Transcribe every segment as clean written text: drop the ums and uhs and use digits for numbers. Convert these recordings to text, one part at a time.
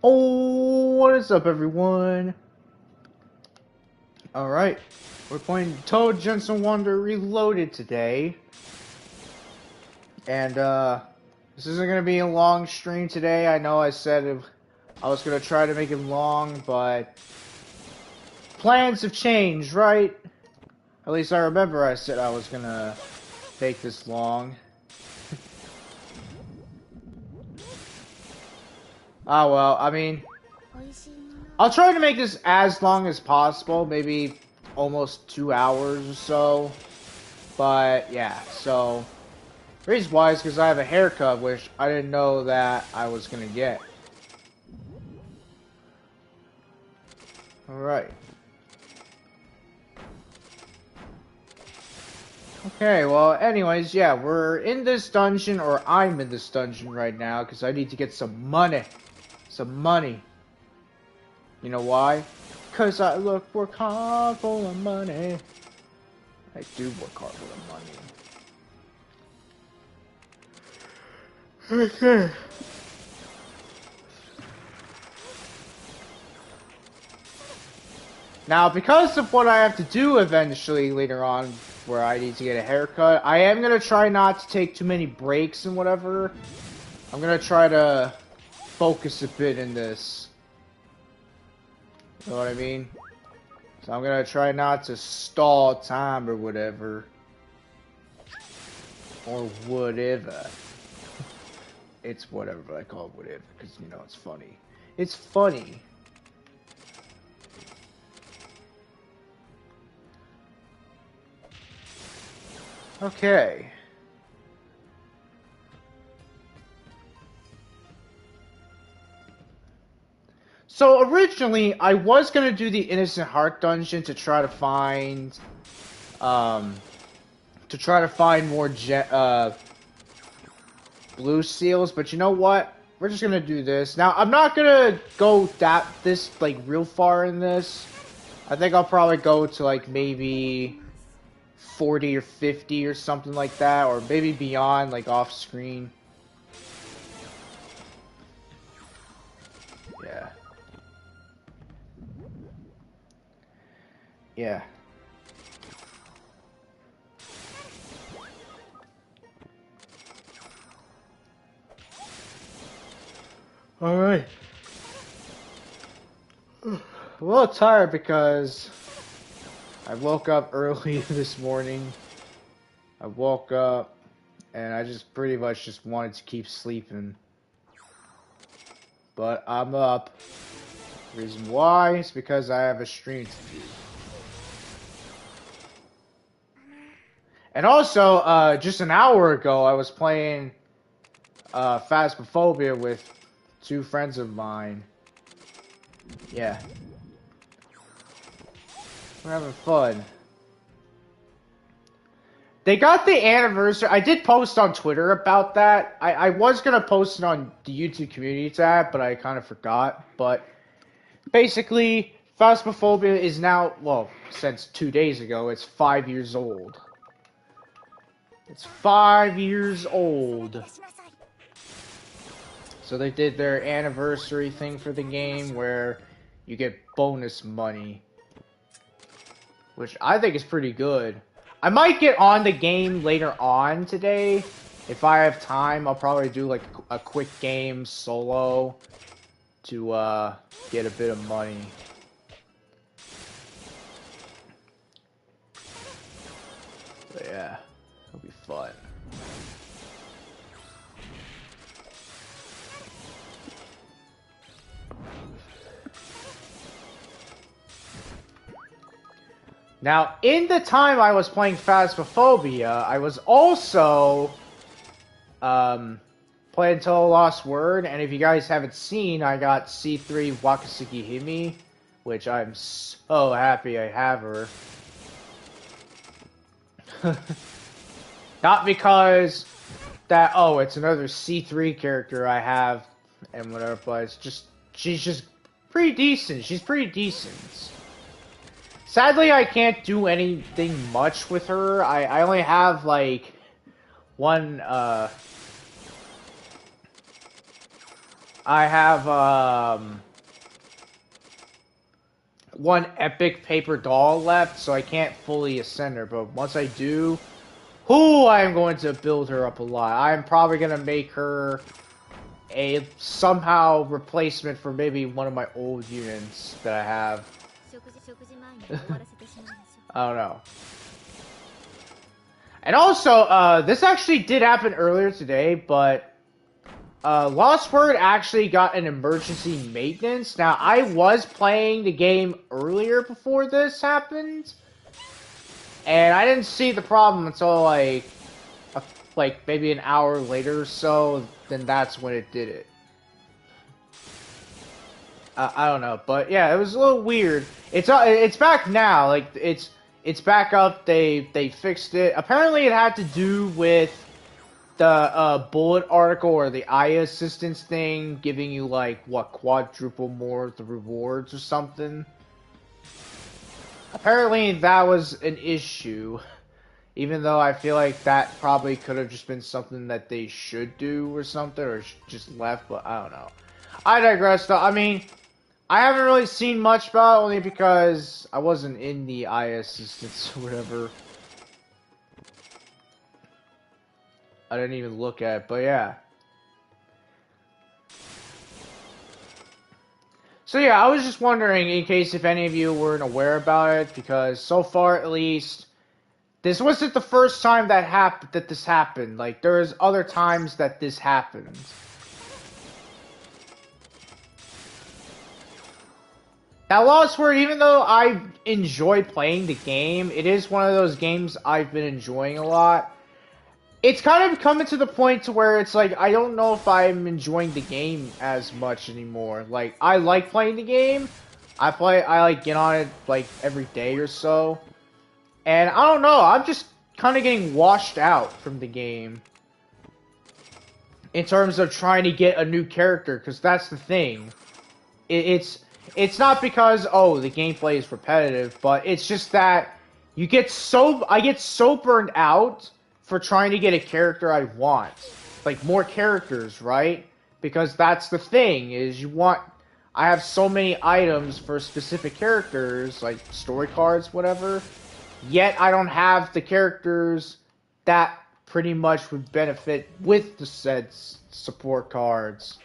Oh, what is up, everyone? Alright, we're playing Touhou Genso Wanderer Reloaded today. And, this isn't gonna be a long stream today. I know I said I was gonna try to make it long, but plans have changed, right? At least I remember I said I was gonna take this long. Ah, well, I mean, I'll try to make this as long as possible, maybe almost 2 hours or so. But, yeah, so, reason why is because I have a haircut, which I didn't know that I was gonna get. Alright. Okay, well, anyways, yeah, we're in this dungeon, or I'm in this dungeon right now, because I need to get some money. Some money. You know why? Because I work hard for the money. I do work hard for the money. Okay. Now, because of what I have to do eventually later on, where I need to get a haircut, I am going to try not to take too many breaks and whatever. I'm going to try to focus a bit in this. You know what I mean? So I'm going to try not to stall time or whatever. Or whatever. It's whatever, but I call it whatever, because, you know, it's funny. It's funny. Okay. So originally, I was gonna do the Innocent Heart dungeon to try to find, more blue seals, but you know what? We're just gonna do this. Now, I'm not gonna go like real far in this. I think I'll probably go to like maybe 40 or 50 or something like that, or maybe beyond, like off screen. Yeah. Yeah. Alright. I'm a little tired because I woke up early this morning. I woke up and I just pretty much just wanted to keep sleeping. But I'm up. Reason why is because I have a stream to do. And also, just an hour ago, I was playing Phasmophobia with 2 friends of mine. Yeah. We're having fun. They got the anniversary. I did post on Twitter about that. I was going to post it on the YouTube community tab, but I kind of forgot. But basically, Phasmophobia is now, well, since 2 days ago, it's 5 years old. It's 5 years old. So they did their anniversary thing for the game where you get bonus money. Which I think is pretty good. I might get on the game later on today. If I have time, I'll probably do like a quick game solo to get a bit of money. But yeah, it'll be fun. Now, in the time I was playing Phasmophobia, I was also playing Until Lost Word, and if you guys haven't seen, I got C3 Wakasugi Himi, which I'm so happy I have her. Not because that, oh, it's another C3 character I have, and whatever, but it's just, she's just pretty decent. She's pretty decent. Sadly, I can't do anything much with her. I only have, like, one, I have one epic paper doll left, so I can't fully ascend her. But once I do, I am going to build her up a lot. I'm probably gonna make her a somehow replacement for maybe one of my old units that I have. I don't know. And also, this actually did happen earlier today, but Lost Word actually got an emergency maintenance. Now, I was playing the game earlier before this happened, and I didn't see the problem until like maybe an hour later or so. Then that's when it did it. I don't know, but yeah, it was a little weird. It's back now. Like it's back up. They fixed it. Apparently, it had to do with the bullet article or the IA assistance thing giving you like what quadruple more of the rewards or something. Apparently, that was an issue. Even though I feel like that probably could have just been something that they should do or something, or just left, but I don't know. I digress, though. I mean, I haven't really seen much about it, only because I wasn't in the IA assistance or whatever. I didn't even look at it, but yeah. So yeah, I was just wondering, in case if any of you weren't aware about it, because so far at least, this wasn't the first time that this happened. Like, there's other times that this happened. Now, Lost Word, even though I enjoy playing the game, it is one of those games I've been enjoying a lot. It's kind of coming to the point to where it's like, I don't know if I'm enjoying the game as much anymore. Like, I like playing the game. I like get on it like every day or so. And I don't know, I'm just kind of getting washed out from the game. In terms of trying to get a new character, because that's the thing. It's not because, oh, the gameplay is repetitive, but it's just that I get so burned out for trying to get a character I want. Like, more characters, right? Because that's the thing, is I have so many items for specific characters, like story cards, whatever, yet I don't have the characters that pretty much would benefit with the said support cards.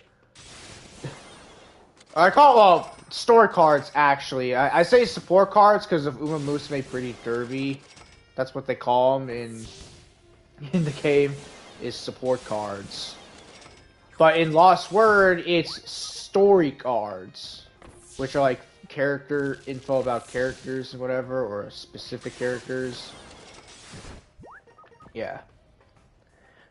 I call well, story cards, actually. I say support cards because of Uma Musume Pretty Derby. That's what they call them in the game, is support cards. But in Lost Word, it's story cards, which are like character info about characters and whatever, or specific characters. Yeah.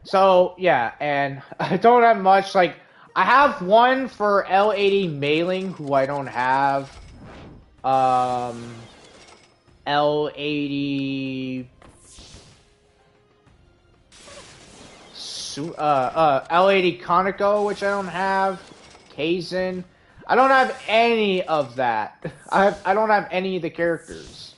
So, yeah, and I don't have much, like, I have one for L80 Mailing, who I don't have. L80... L80 Konako, which I don't have. Kaizen. I don't have any of that. I don't have any of the characters.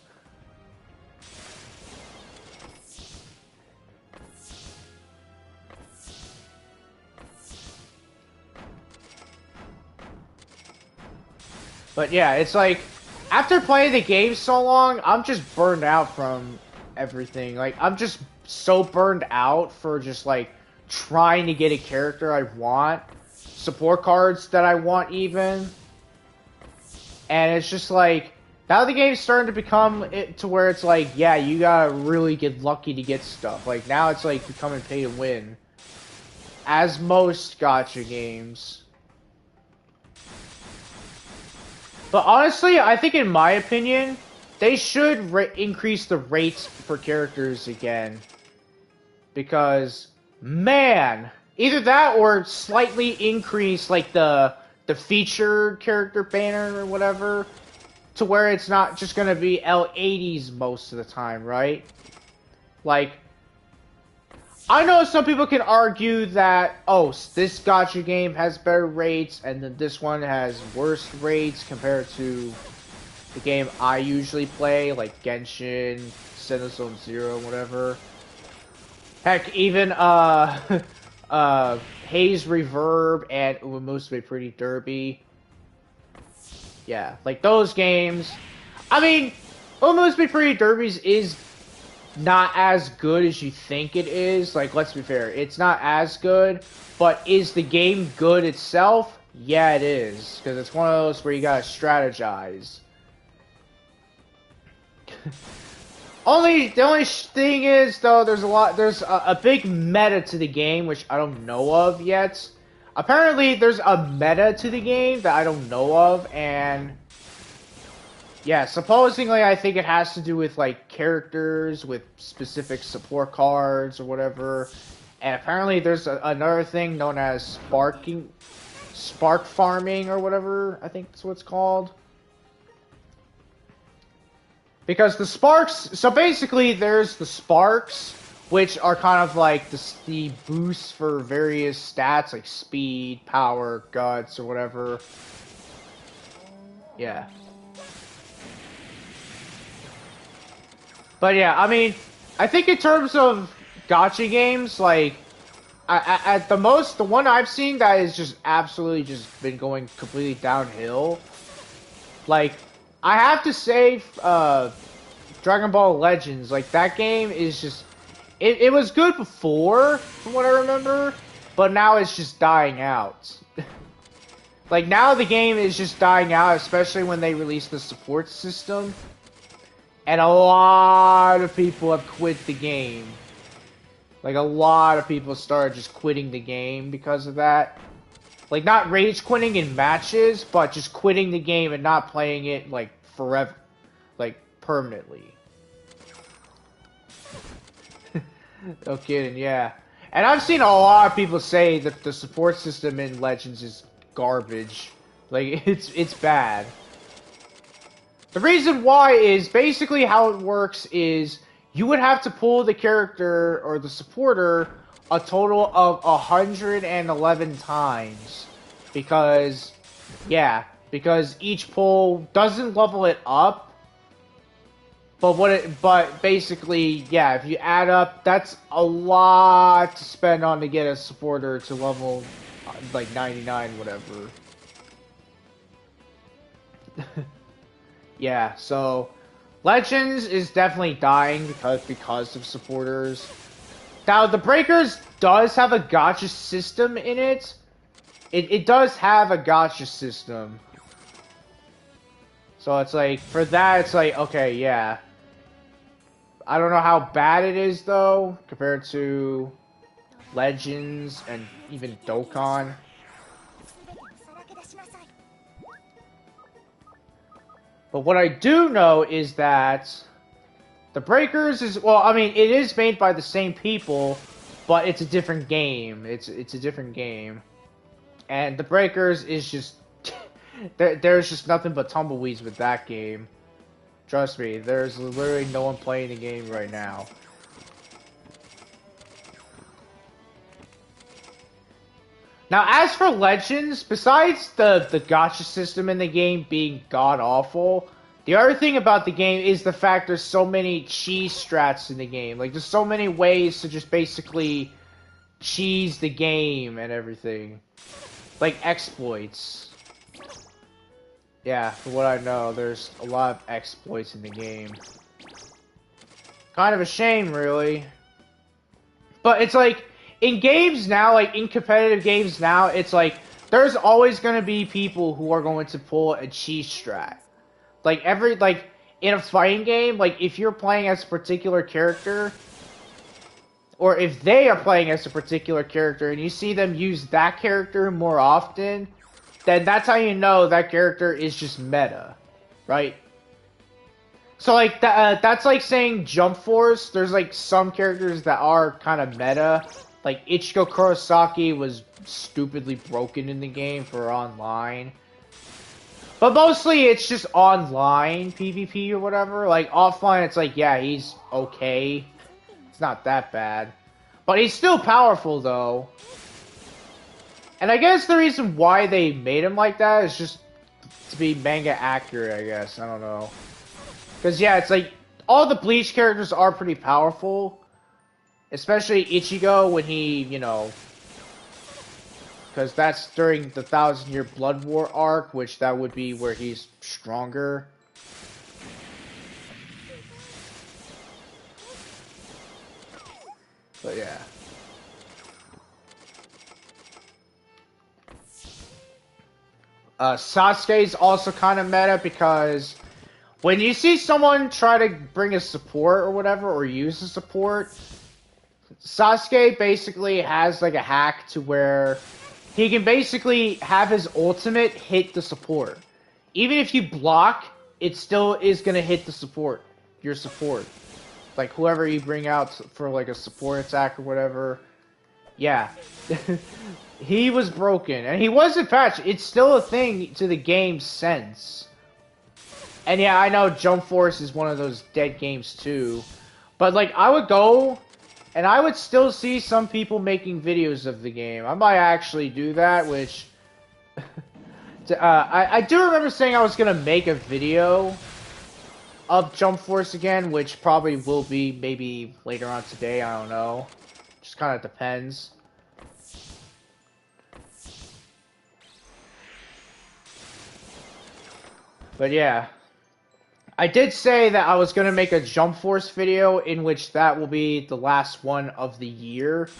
But yeah, it's like, after playing the game so long, I'm just burned out from everything. Like, I'm just so burned out for just, like, trying to get a character I want. Support cards that I want, even. And it's just like, now the game's starting to become to where it's like, yeah, you gotta really get lucky to get stuff. Like, now it's like becoming pay to win. As most gacha games. But honestly, I think in my opinion, they should increase the rates for characters again. Because, man, either that or slightly increase like the featured character banner or whatever, to where it's not just gonna be L80s most of the time, right? Like, I know some people can argue that, oh, this gacha game has better rates, and then this one has worse rates compared to the game I usually play, like Genshin, Zone Zero, whatever. Heck, even, Haze Reverb and Mostly Pretty Derby. Yeah, like those games. I mean, Mostly Pretty Derbies is not as good as you think it is. Like, let's be fair, it's not as good, but is the game good itself? Yeah, it is, because it's one of those where you gotta strategize. The only thing is, though, there's a big meta to the game, which I don't know of yet. Apparently, there's a meta to the game that I don't know of, and yeah, supposedly I think it has to do with, like, characters with specific support cards or whatever. And apparently there's another thing known as spark farming or whatever, I think that's what it's called. Because the sparks, so basically there's the sparks, which are kind of like the boosts for various stats, like speed, power, guts, or whatever. Yeah. But yeah, I mean, I think in terms of gacha games, like, at the most, the one I've seen that is just absolutely just been going completely downhill, like, I have to say, Dragon Ball Legends, like, that game is just, it was good before, from what I remember, but now it's just dying out. Like, now the game is just dying out, especially when they release the support system, and a lot of people have quit the game. Like, a lot of people started just quitting the game because of that. Like, not rage quitting in matches, but just quitting the game and not playing it, like, forever. Like, permanently. No kidding, yeah. And I've seen a lot of people say that the support system in Legends is garbage. Like, it's bad. The reason why is basically how it works is you would have to pull the character or the supporter a total of 111 times. Because, yeah, because each pull doesn't level it up. But basically, yeah, if you add up, that's a lot to spend on to get a supporter to level, like, 99, whatever. Yeah, so Legends is definitely dying because of supporters. Now, the Breakers does have a gacha system in it. It does have a gacha system. So it's like, for that, it's like, okay, yeah. I don't know how bad it is, though, compared to Legends and even Dokkan. But what I do know is that the Breakers is, well, I mean, it is made by the same people, but it's a different game. It's a different game. And the Breakers is just, there's just nothing but tumbleweeds with that game. Trust me, there's literally no one playing the game right now. Now, as for Legends, besides the gacha system in the game being god-awful, the other thing about the game is the fact there's so many cheese strats in the game. Like, there's so many ways to just basically cheese the game and everything. Like, exploits. Yeah, from what I know, there's a lot of exploits in the game. Kind of a shame, really. But it's like, in games now, like, in competitive games now, it's like, there's always going to be people who are going to pull a cheese strat. Like, in a fighting game, like, if you're playing as a particular character, or if they are playing as a particular character, and you see them use that character more often, then that's how you know that character is just meta, right? So, like, that's like saying Jump Force. There's, like, some characters that are kind of meta. Like, Ichigo Kurosaki was stupidly broken in the game for online. But mostly it's just online PvP or whatever. Like, offline it's like, yeah, he's okay. It's not that bad. But he's still powerful, though. And I guess the reason why they made him like that is just to be manga accurate, I guess. I don't know. Because, yeah, it's like, all the Bleach characters are pretty powerful. Especially Ichigo when he, you know, Because that's during the 1,000-Year Blood War arc, which that would be where he's stronger. But yeah. Sasuke's also kind of meta because when you see someone try to bring a support or whatever, or use a support, Sasuke basically has like a hack to where he can basically have his ultimate hit the support. Even if you block, it still is going to hit the support, your support. Like whoever you bring out for like a support attack or whatever. Yeah. He was broken, and he wasn't patched. It's still a thing to the game's sense. And yeah, I know Jump Force is one of those dead games too. But like, I would go, and I would still see some people making videos of the game. I might actually do that, which... I do remember saying I was going to make a video of Jump Force again, which probably will be maybe later on today, I don't know. Just kind of depends. But yeah, I did say that I was going to make a Jump Force video in which that will be the last one of the year.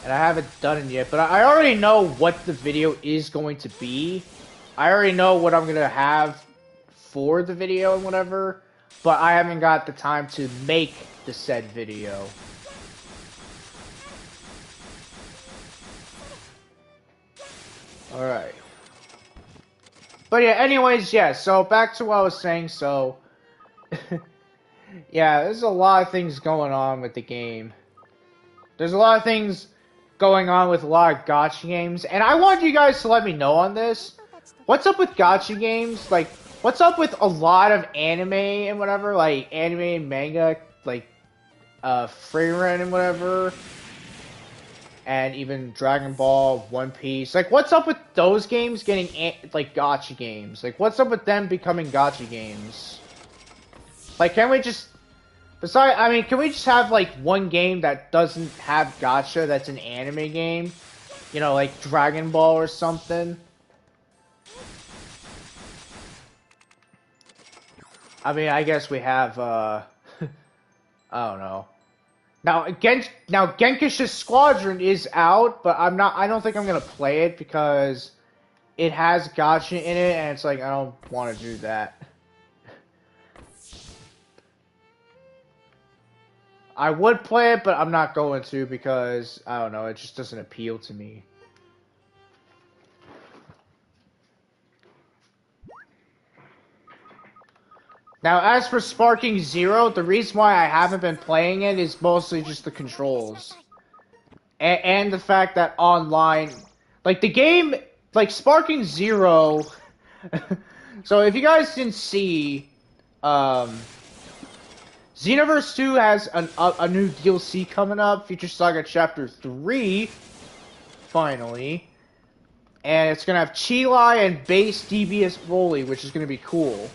And I haven't done it yet, but I already know what the video is going to be. I already know what I'm going to have for the video and whatever, but I haven't got the time to make the said video. Alright. But yeah, anyways, yeah, so back to what I was saying, so... yeah, there's a lot of things going on with the game. There's a lot of things going on with a lot of gacha games, and I want you guys to let me know on this. What's up with gacha games? Like, what's up with a lot of anime and whatever, like, anime and manga, like, Frieren and whatever, and even Dragon Ball, One Piece. Like, what's up with those games getting, like, gacha games? Like, what's up with them becoming gacha games? Like, can we just... Besides, I mean, can we just have, like, one game that doesn't have gacha that's an anime game? You know, like Dragon Ball or something? I mean, I guess we have, I don't know. Now, Genkish's Squadron is out, but I don't think I'm gonna play it because it has gacha in it, and it's like, I don't want to do that. I would play it, but I'm not going to because, I don't know, it just doesn't appeal to me. Now, as for Sparking Zero, the reason why I haven't been playing it is mostly just the controls. And the fact that online... Like, the game... Like, Sparking Zero... So, if you guys didn't see... Xenoverse 2 has a new DLC coming up, Future Saga Chapter 3, finally. And it's gonna have Chilai and Base DBS Broly, which is gonna be cool.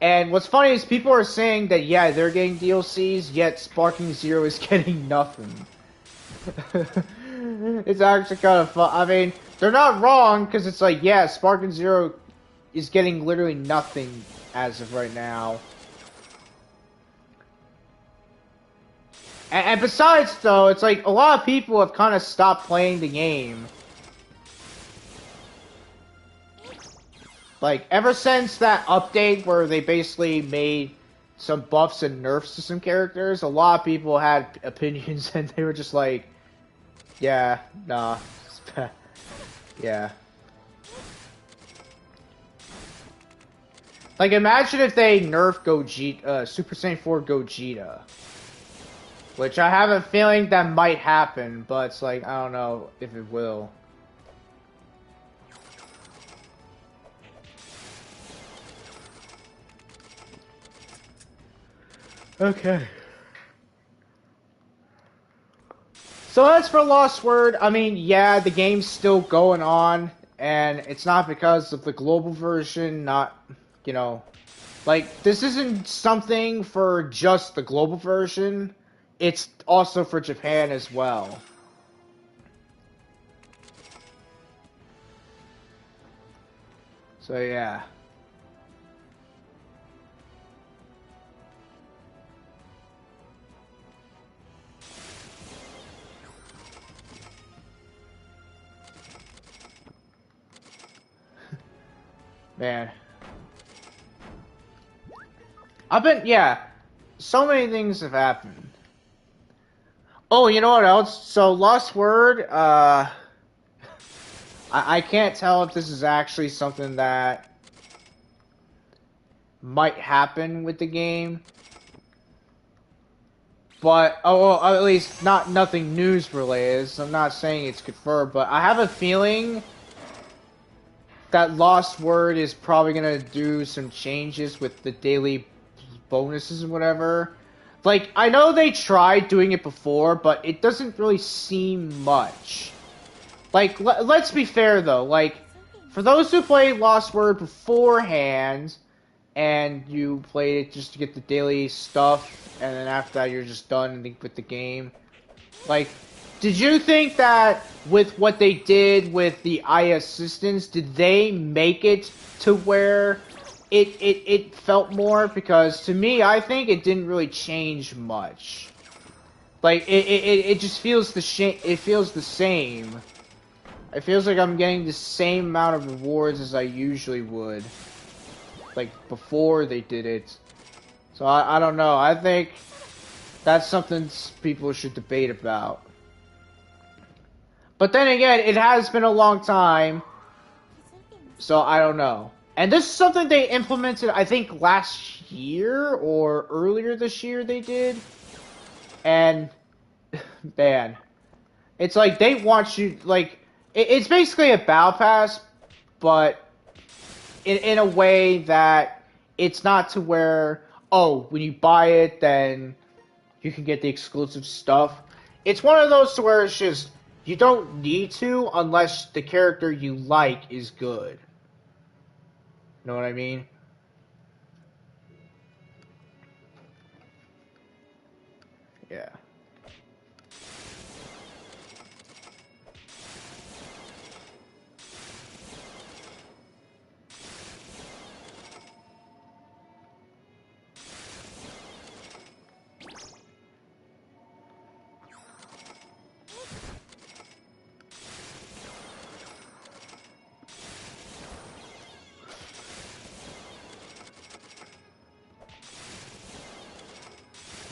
And what's funny is people are saying that, yeah, they're getting DLCs, yet Sparking Zero is getting nothing. It's actually kind of fun. I mean, they're not wrong, because it's like, yeah, Sparking Zero is getting literally nothing as of right now. And besides, though, it's like, a lot of people have kind of stopped playing the game. Like, ever since that update where they basically made some buffs and nerfs to some characters, a lot of people had opinions and they were just like, yeah, nah, yeah. Like, imagine if they nerf Gogeta, Super Saiyan 4 Gogeta. Which I have a feeling that might happen, but it's like, I don't know if it will. Okay. So as for Lost Word, I mean, yeah, the game's still going on, and it's not because of the global version, not, you know, like, this isn't something for just the global version, it's also for Japan as well. So yeah. Man. Yeah. So many things have happened. Oh, you know what else? So, Lost Word, I can't tell if this is actually something that might happen with the game. But, oh, well, at least nothing news related, so I'm not saying it's confirmed, but I have a feeling that Lost Word is probably gonna do some changes with the daily bonuses and whatever. Like, I know they tried doing it before, but it doesn't really seem much. Like, let's be fair though, like, for those who played Lost Word beforehand, and you played it just to get the daily stuff, and then after that you're just done with the game, like, did you think that with what they did with the AI assistants, did they make it to where it felt more? Because to me, I think it didn't really change much. Like, it just feels it feels the same. It feels like I'm getting the same amount of rewards as I usually would. Like, before they did it. So I don't know. I think that's something people should debate about. But then again, it has been a long time, so I don't know. And this is something they implemented, I think, last year or earlier this year they did. And, man, it's like they want you, like, it's basically a battle pass, but in a way that it's not to where, oh, when you buy it, then you can get the exclusive stuff. It's one of those to where it's just, you don't need to unless the character you like is good. Know what I mean? Yeah.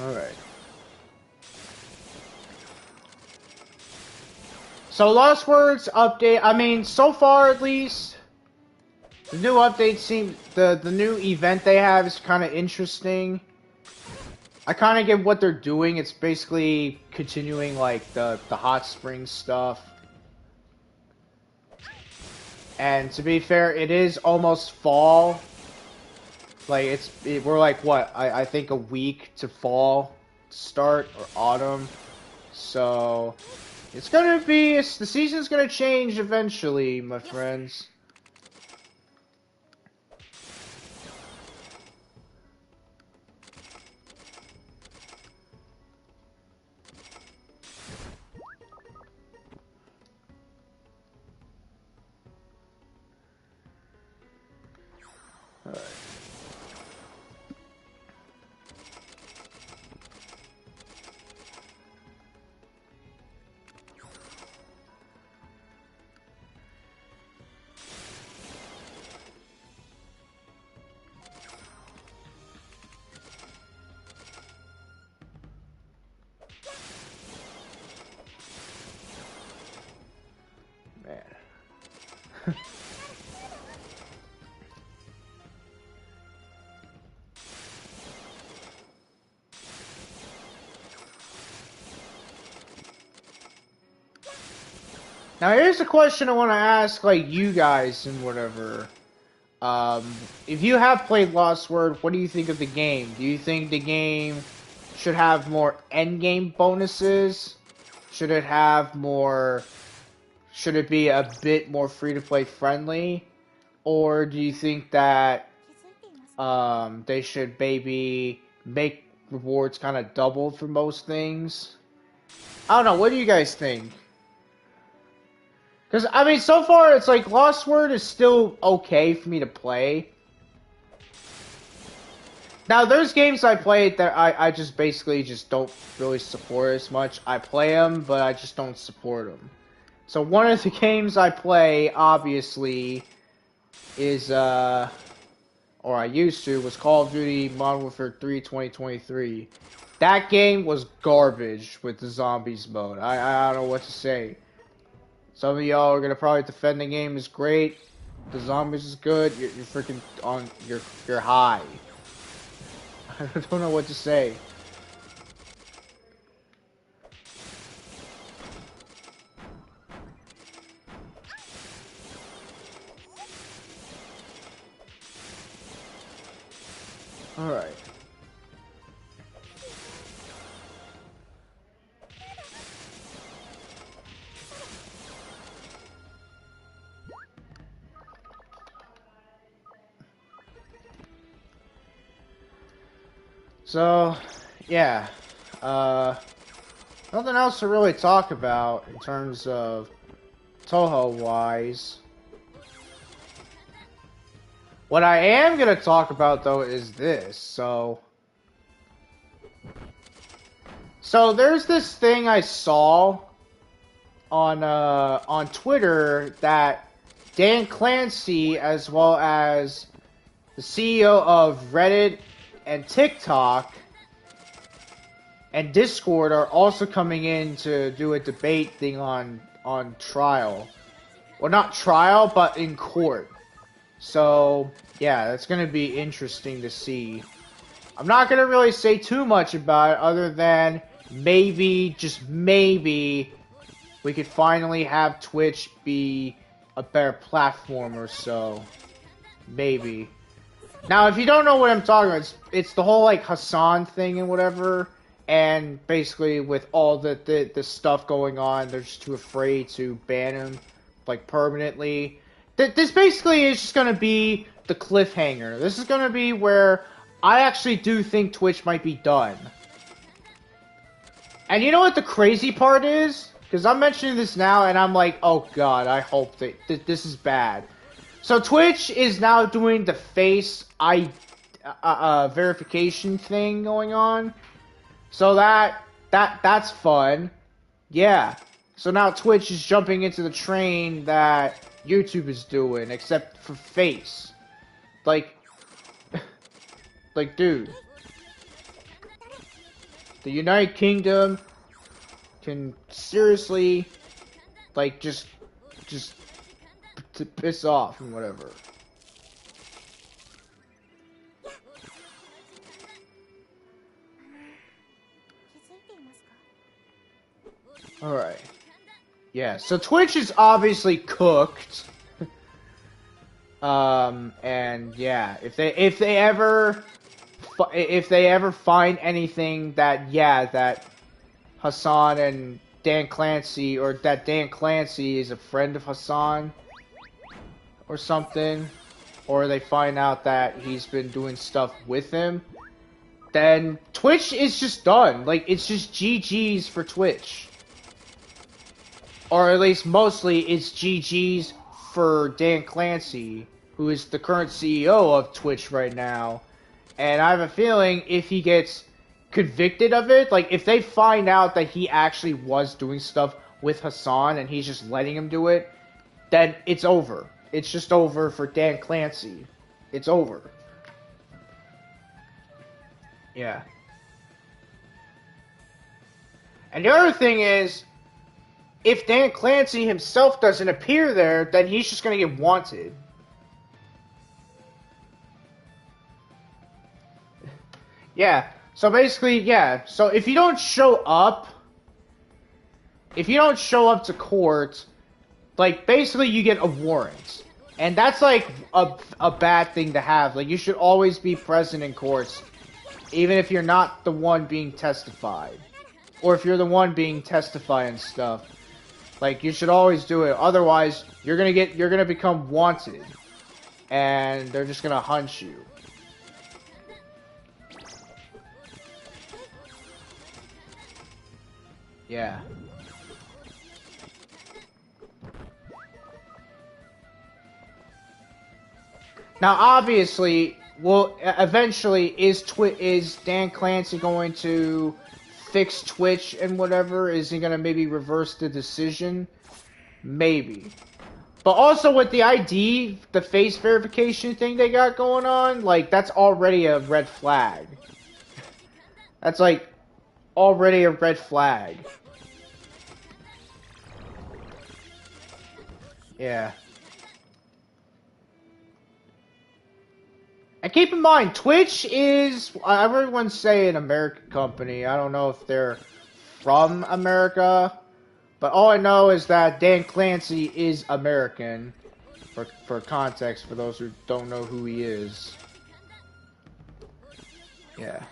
Alright. So Lost Words update, I mean, so far at least, the new update seems, the new event they have is kind of interesting. I kind of get what they're doing. It's basically continuing, like, the hot spring stuff. And to be fair, it is almost fall. Like, we're like, what, I think a week to fall start, or autumn. So, it's gonna be, the season's gonna change eventually, my friends. Alright. Man. Now here's a question I want to ask, like, you guys and whatever. If you have played Lost Word, what do you think of the game? Do you think the game should have more endgame bonuses? Should it have more... Should it be a bit more free-to-play friendly? Or do you think that they should maybe make rewards kind of doubled for most things? I don't know, what do you guys think? Because, I mean, so far, it's like, Lost Word is still okay for me to play. Now, there's games I played that I just basically just don't really support as much. I play them, but I just don't support them. So one of the games I play, obviously, is, or I used to, was Call of Duty Modern Warfare 3 2023. That game was garbage with the zombies mode. I don't know what to say. Some of y'all are gonna probably defend the game is great. The zombies is good. You're freaking on. You're high. I don't know what to say. All right. So, yeah, nothing else to really talk about in terms of Touhou-wise. What I am gonna talk about, though, is this. So there's this thing I saw on Twitter that Dan Clancy, as well as the CEO of Reddit and TikTok and Discord, are also coming in to do a debate thing on trial. Well, not trial, but in court. So, yeah, that's going to be interesting to see. I'm not going to really say too much about it, other than maybe, just maybe, we could finally have Twitch be a better platform or so. Maybe. Now, if you don't know what I'm talking about, it's the whole, like, Hassan thing and whatever, and basically with all the stuff going on, they're just too afraid to ban him, like, permanently. This basically is just gonna be the cliffhanger. This is gonna be where I actually do think Twitch might be done. And you know what the crazy part is? Because I'm mentioning this now, and I'm like, oh god, I hope that this is bad. So Twitch is now doing the face verification thing going on. So that's fun. Yeah. So now Twitch is jumping into the train that YouTube is doing, except for face. Like, like, dude. The United Kingdom can seriously, like, just to piss off and whatever. Alright. Yeah, so Twitch is obviously cooked. And yeah, if they ever find anything that Hassan and Dan Clancy, or that Dan Clancy is a friend of Hassan or something, or they find out that he's been doing stuff with him, then Twitch is just done. Like, it's just GG's for Twitch. Or at least mostly it's GG's for Dan Clancy, who is the current CEO of Twitch right now. And I have a feeling if he gets convicted of it, like if they find out that he actually was doing stuff with Hassan and he's just letting him do it, then it's over. It's just over for Dan Clancy. It's over. Yeah. And the other thing is, if Dan Clancy himself doesn't appear there, then he's just gonna get wanted. Yeah. So basically, yeah. So if you don't show up to court, like, basically you get a warrant. And that's, like, a bad thing to have. Like, you should always be present in courts, even if you're not the one being testified. Or if you're the one being testified and stuff. Like, you should always do it. Otherwise, you're gonna become wanted. And they're just gonna hunt you. Yeah. Now, obviously, well, eventually, is Dan Clancy going to fix Twitch and whatever? Is he gonna maybe reverse the decision? Maybe. But also with the ID, the face verification thing they got going on, like, that's already a red flag. That's, like, already a red flag. Yeah. And keep in mind, Twitch is, everyone say an American company. I don't know if they're from America, but all I know is that Dan Clancy is American, for context, for those who don't know who he is. Yeah.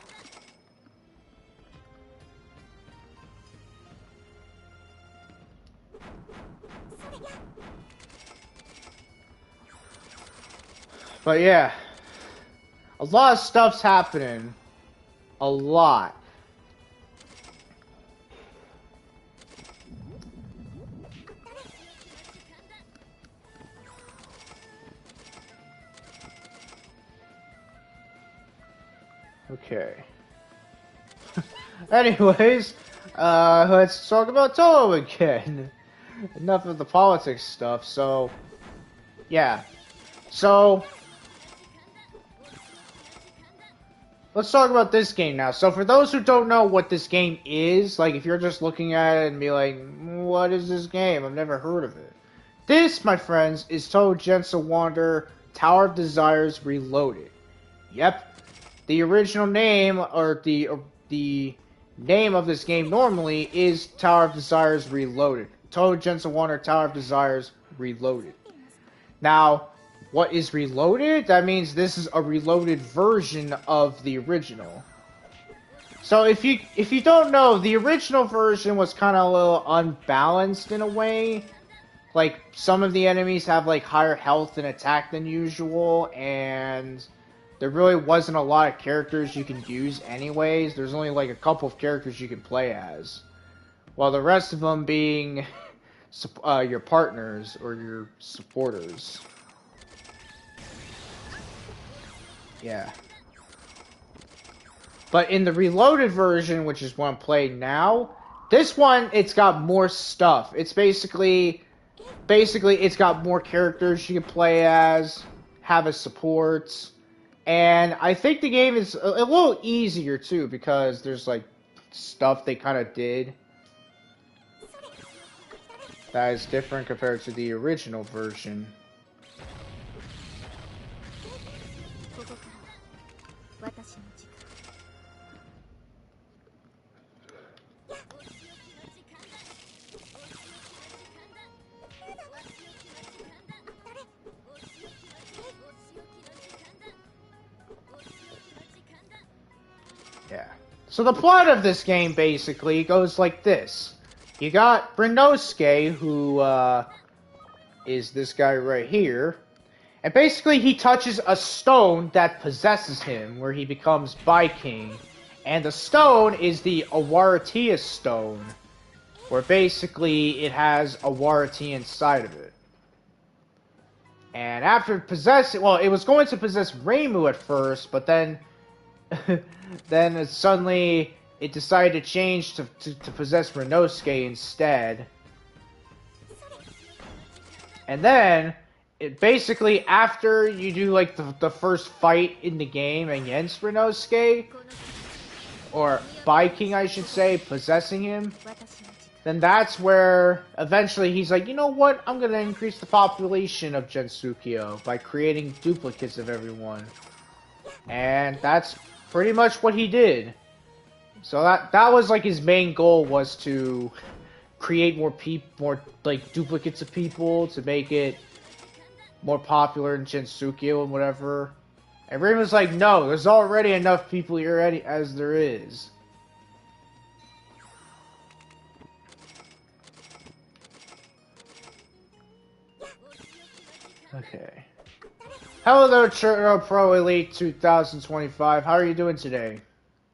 But yeah. A lot of stuff's happening. A lot. Okay. Anyways, let's talk about Touhou again. Enough of the politics stuff, so... Yeah. So... Let's talk about this game now. So for those who don't know what this game is, like if you're just looking at it and be like, what is this game? I've never heard of it. This, my friends, is Touhou Genso Wanderer Tower of Desires Reloaded. Yep. The original name, or the name of this game normally is Tower of Desires Reloaded. Touhou Genso Wanderer Tower of Desires Reloaded. Now, what is Reloaded? That means this is a reloaded version of the original. So if you don't know, the original version was kind of a little unbalanced in a way. Like, some of the enemies have like higher health and attack than usual, and there really wasn't a lot of characters you can use anyways. There's only like a couple of characters you can play as, while the rest of them being your partners or your supporters. Yeah. But in the Reloaded version, which is what I'm playing now, this one, it's got more stuff. It's basically it's got more characters you can play as, have as supports, and I think the game is a little easier too, because there's like stuff they kind of did that is different compared to the original version. Yeah. So the plot of this game basically goes like this. You got Renosuke, who is this guy right here. And basically he touches a stone that possesses him, where he becomes Bi-King. And the stone is the Awaratiya stone, where basically it has Awarati inside of it. And after possessing, well, it was going to possess Reimu at first, but then then suddenly it decided to change to possess Renosuke instead. And then, it basically, after you do like the first fight in the game against Renosuke, or Bi-King I should say, possessing him, then that's where eventually he's like, you know what, I'm gonna increase the population of Gensukyo by creating duplicates of everyone. And that's pretty much what he did. So that was like his main goal, was to create more like duplicates of people to make it more popular in Gensukyo and whatever. And Rain was like, no, there's already enough people here as there is. Okay. Hello there, Churro Pro Elite 2025. How are you doing today?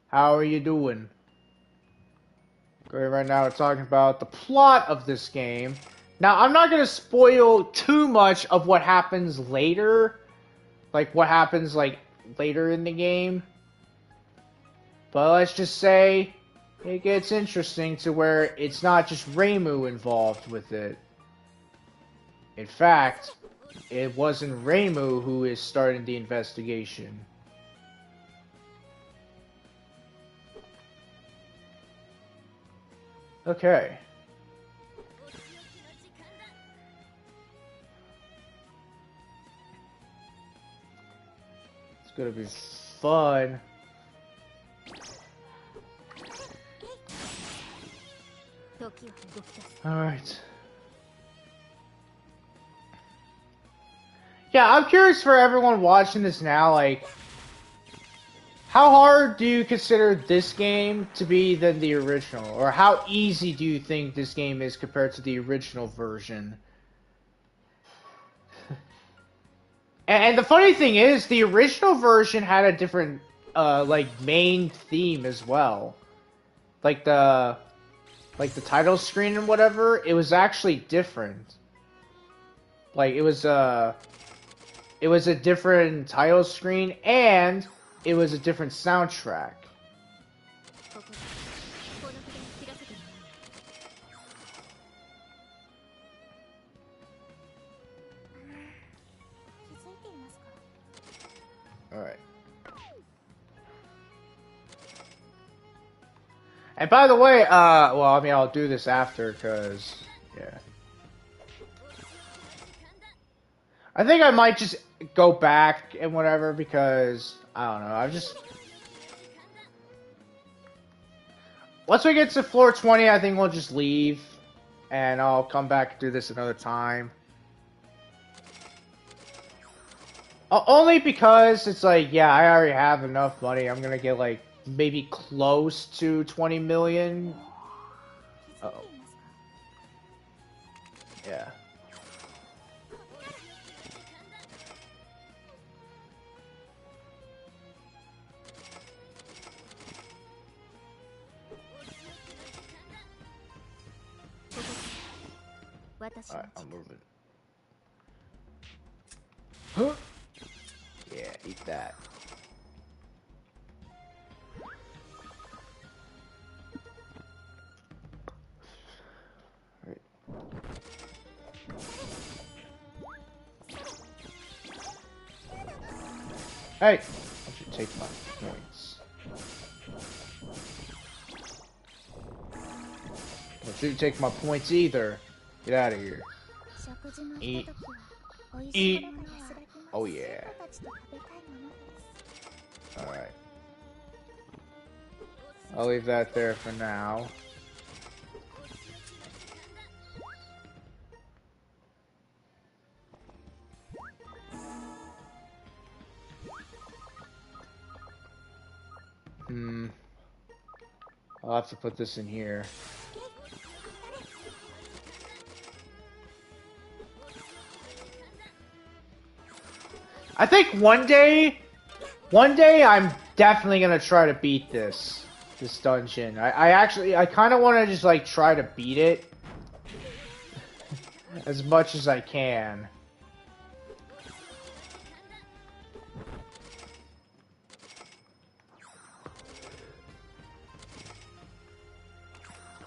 How are you doing? Great, right now we're talking about the plot of this game. Now, I'm not going to spoil too much of what happens later, like what happens like later in the game. But let's just say it gets interesting to where it's not just Reimu involved with it. In fact, it wasn't Reimu who is starting the investigation. Okay. It's gonna be fun. Alright. Yeah, I'm curious for everyone watching this now, like, how hard do you consider this game to be than the original? Or how easy do you think this game is compared to the original version? And the funny thing is, the original version had a different, like, main theme as well. Like the title screen and whatever, it was actually different. Like, it was a different title screen, and it was a different soundtrack. Alright. And by the way, well, I mean, I'll do this after, because, yeah. I think I might just go back and whatever, because, I don't know, I've just... Once we get to floor 20, I think we'll just leave, and I'll come back and do this another time. Only because it's like, yeah, I already have enough money. I'm gonna get like maybe close to 20 million. Uh-oh. Yeah. Alright, I'm moving. Huh? Yeah, eat that. Right. Hey! I should take my points. Don't you take my points either. Get out of here. Eat. Eat. Oh yeah. Alright. I'll leave that there for now. I'll have to put this in here. I think one day I'm definitely gonna try to beat this dungeon. I kind of want to just like try to beat it as much as I can.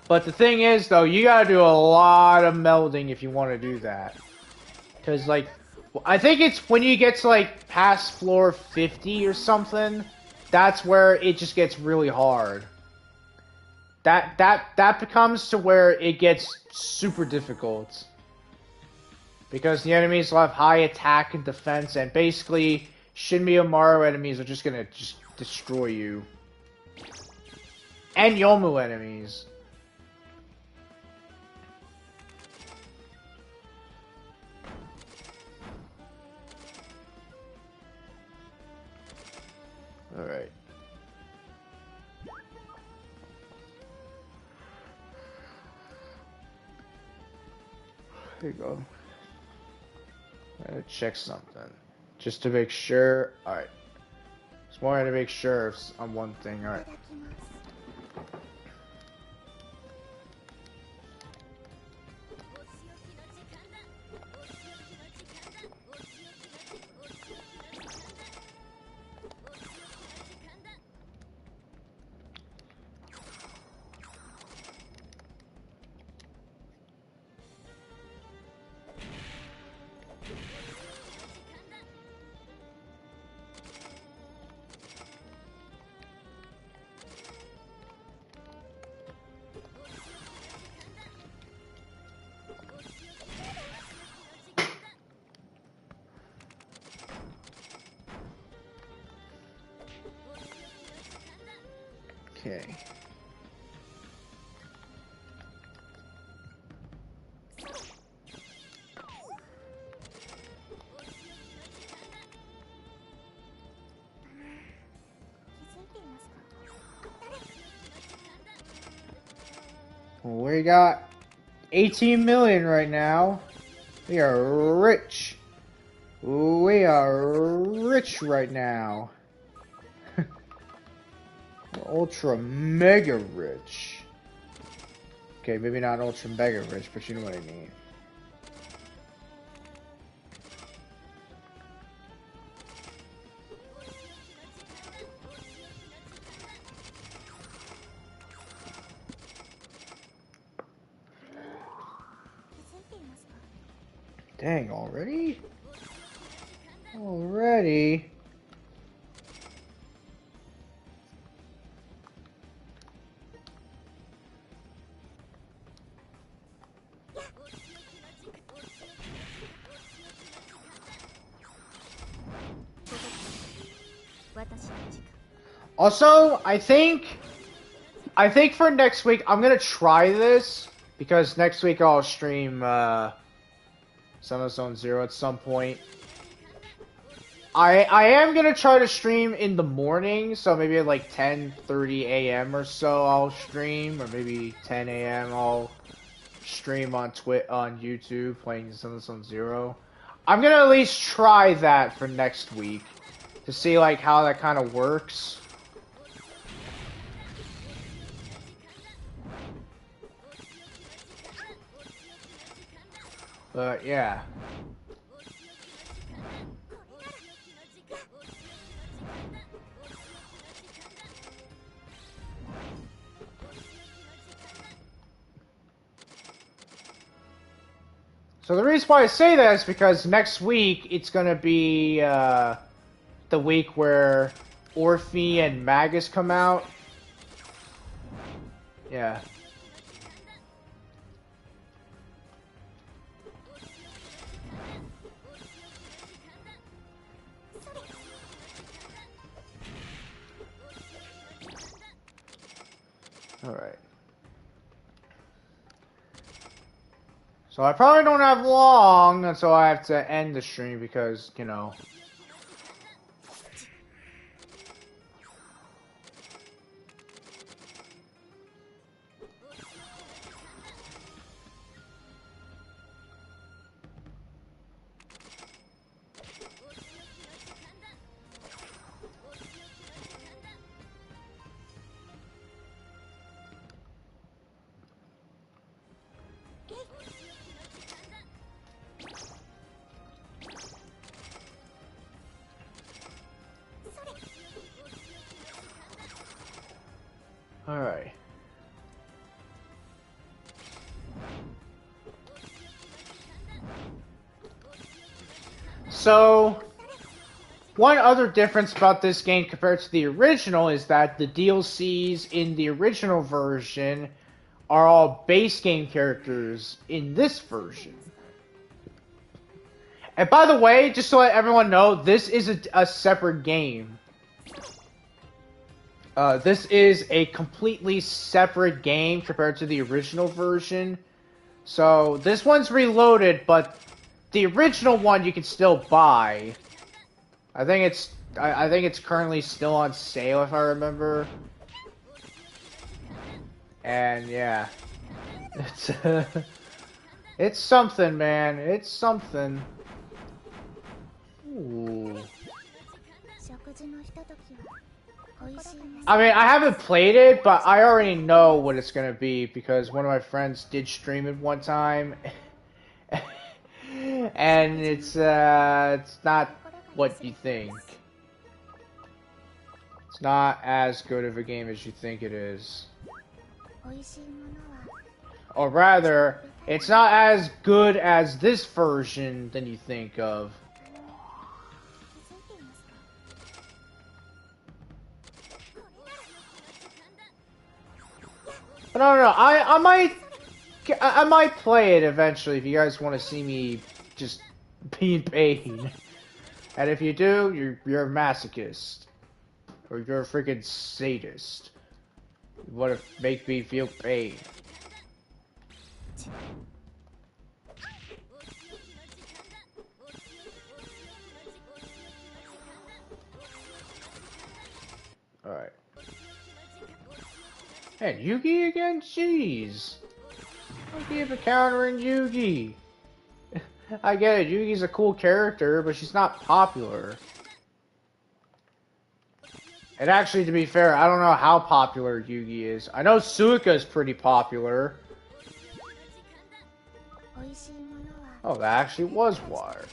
But the thing is, though, you gotta do a lot of melding if you want to do that. Because, like, I think it's when you get to, like, past floor 50 or something, that's where it just gets really hard. That becomes to where it gets super difficult. Because the enemies will have high attack and defense, and basically, Shinmio Maru enemies are just gonna just destroy you. And Yomu enemies. Alright. There you go. I'm gonna check something. Just to make sure. Alright. Just wanted to make sure on one thing. Alright. Okay. We got 18 million right now. We are rich. We are rich right now. Ultra mega rich. Okay, maybe not ultra mega rich, but you know what I mean. Dang, already? Already? Also, I think for next week, I'm gonna try this, because next week I'll stream, Subathon Zero at some point. I am gonna try to stream in the morning, so maybe at like 10:30 a.m. or so I'll stream, or maybe 10 a.m. I'll stream on YouTube playing Subathon Zero. I'm gonna at least try that for next week to see like how that kind of works. But yeah. So the reason why I say that is because next week it's gonna be the week where Orphe and Magus come out. Yeah. Alright. So I probably don't have long until I have to end the stream because, you know. Alright. So, one other difference about this game compared to the original is that the DLCs in the original version are all base game characters in this version. And by the way, just to let everyone know, this is a separate game. This is a completely separate game compared to the original version. So, this one's reloaded, but the original one you can still buy. I think it's currently still on sale if I remember. And yeah. It's something, man. It's something. Ooh. I mean, I haven't played it, but I already know what it's gonna be because one of my friends did stream it one time, and it's not what you think. It's not as good of a game as you think it is. Or rather, it's not as good as this version than you think of. But I don't know. I might play it eventually if you guys want to see me just be in pain. And if you do, you're a masochist, or you're a freaking sadist. You wanna make me feel pain. Alright. And Yugi again? Jeez. I keep encountering Yugi. I get it, Yugi's a cool character, but she's not popular. And actually, to be fair, I don't know how popular Yugi is. I know Suika is pretty popular. Oh, that actually was water.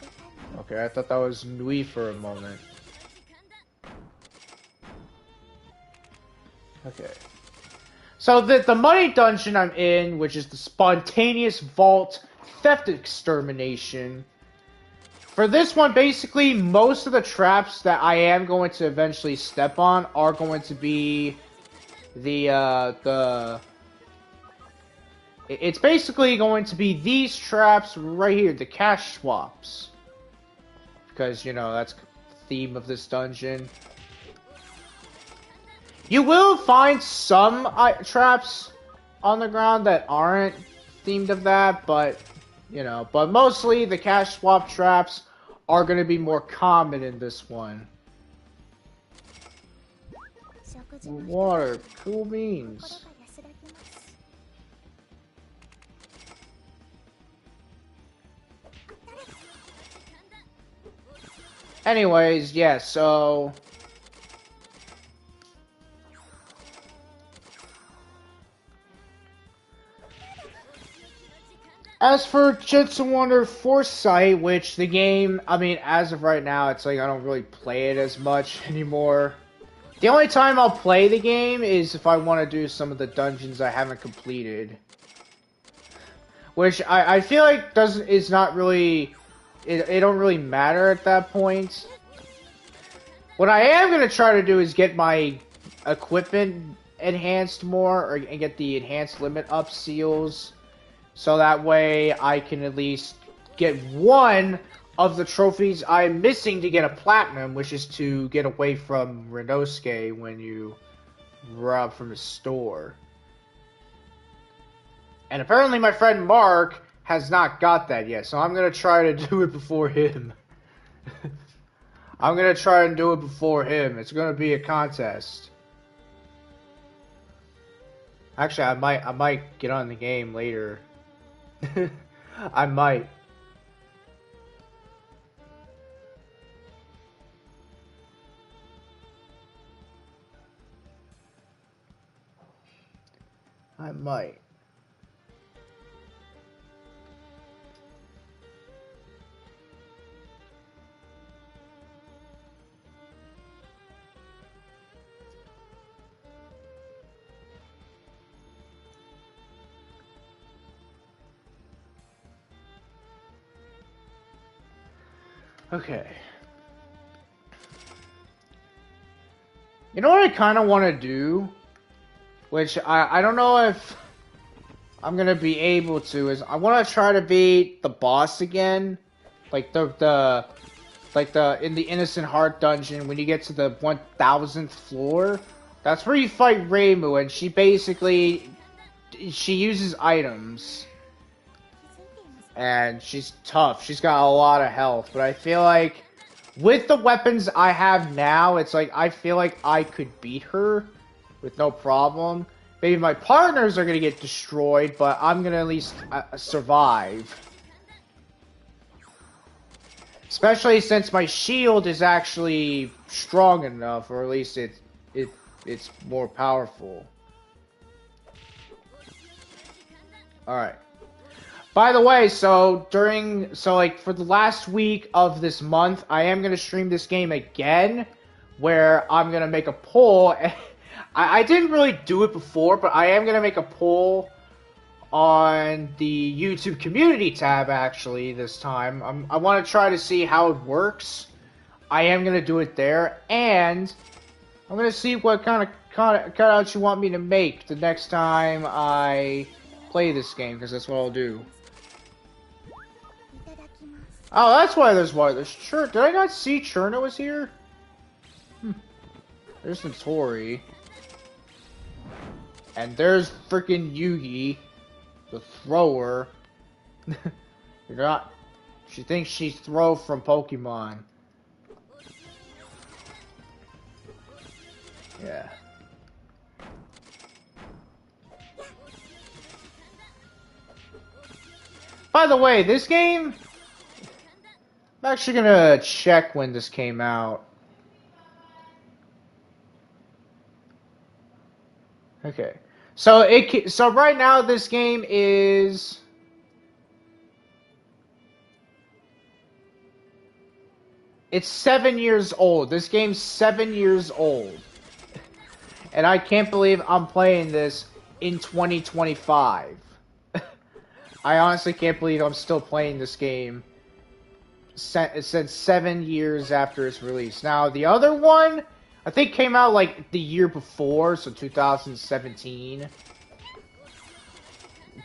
Okay, I thought that was Nui for a moment. Okay. So the money dungeon I'm in, which is the spontaneous vault theft extermination. For this one, basically, most of the traps that I am going to eventually step on are going to be it's basically going to be these traps right here, the cash swaps. Because, you know, that's the theme of this dungeon. You will find some traps on the ground that aren't themed of that, but, you know, but mostly the cash swap traps are going to be more common in this one. Water, cool beans. Anyways, yeah, so... As for Genso Wanderer Foresight, which the game, I mean, as of right now, it's like I don't really play it as much anymore. The only time I'll play the game is if I want to do some of the dungeons I haven't completed. Which I feel like is not really... It don't really matter at that point. What I am going to try to do is get my equipment enhanced more, and get the enhanced limit up seals. So that way I can at least get one of the trophies I'm missing to get a platinum, which is to get away from Renosuke when you rob from the store. And apparently my friend Mark has not got that yet, so I'm going to try to do it before him. I'm going to try and do it before him. It's going to be a contest. Actually, I might get on the game later. I might. I might. Okay. You know what I kind of want to do? Which I don't know if I'm going to be able to, is I want to try to beat the boss again. Like in the Innocent Heart dungeon, when you get to the 1000th floor. That's where you fight Reimu, and she uses items. And she's tough. She's got a lot of health. But I feel like with the weapons I have now, it's like I feel like I could beat her with no problem. Maybe my partners are going to get destroyed, but I'm going to at least survive. Especially since my shield is actually strong enough, or at least it's more powerful. Alright. By the way, so for the last week of this month, I am going to stream this game again, where I'm going to make a poll. I didn't really do it before, but I am going to make a poll on the YouTube community tab, actually, this time. I want to try to see how it works. I am going to do it there, and I'm going to see what kind of cutouts you want me to make the next time I play this game, because that's what I'll do. Oh, that's why there's water. Did I not see Cherno was here? There's Notori. And there's freaking Yugi, the thrower. You're not. She thinks she's throw from Pokemon. Yeah. By the way, this game, I'm actually gonna check when this came out. Okay. So right now this game is it's 7 years old. This game's 7 years old. And I can't believe I'm playing this in 2025. I honestly can't believe I'm still playing this game since 7 years after its release. Now, the other one, I think came out like the year before, so 2017.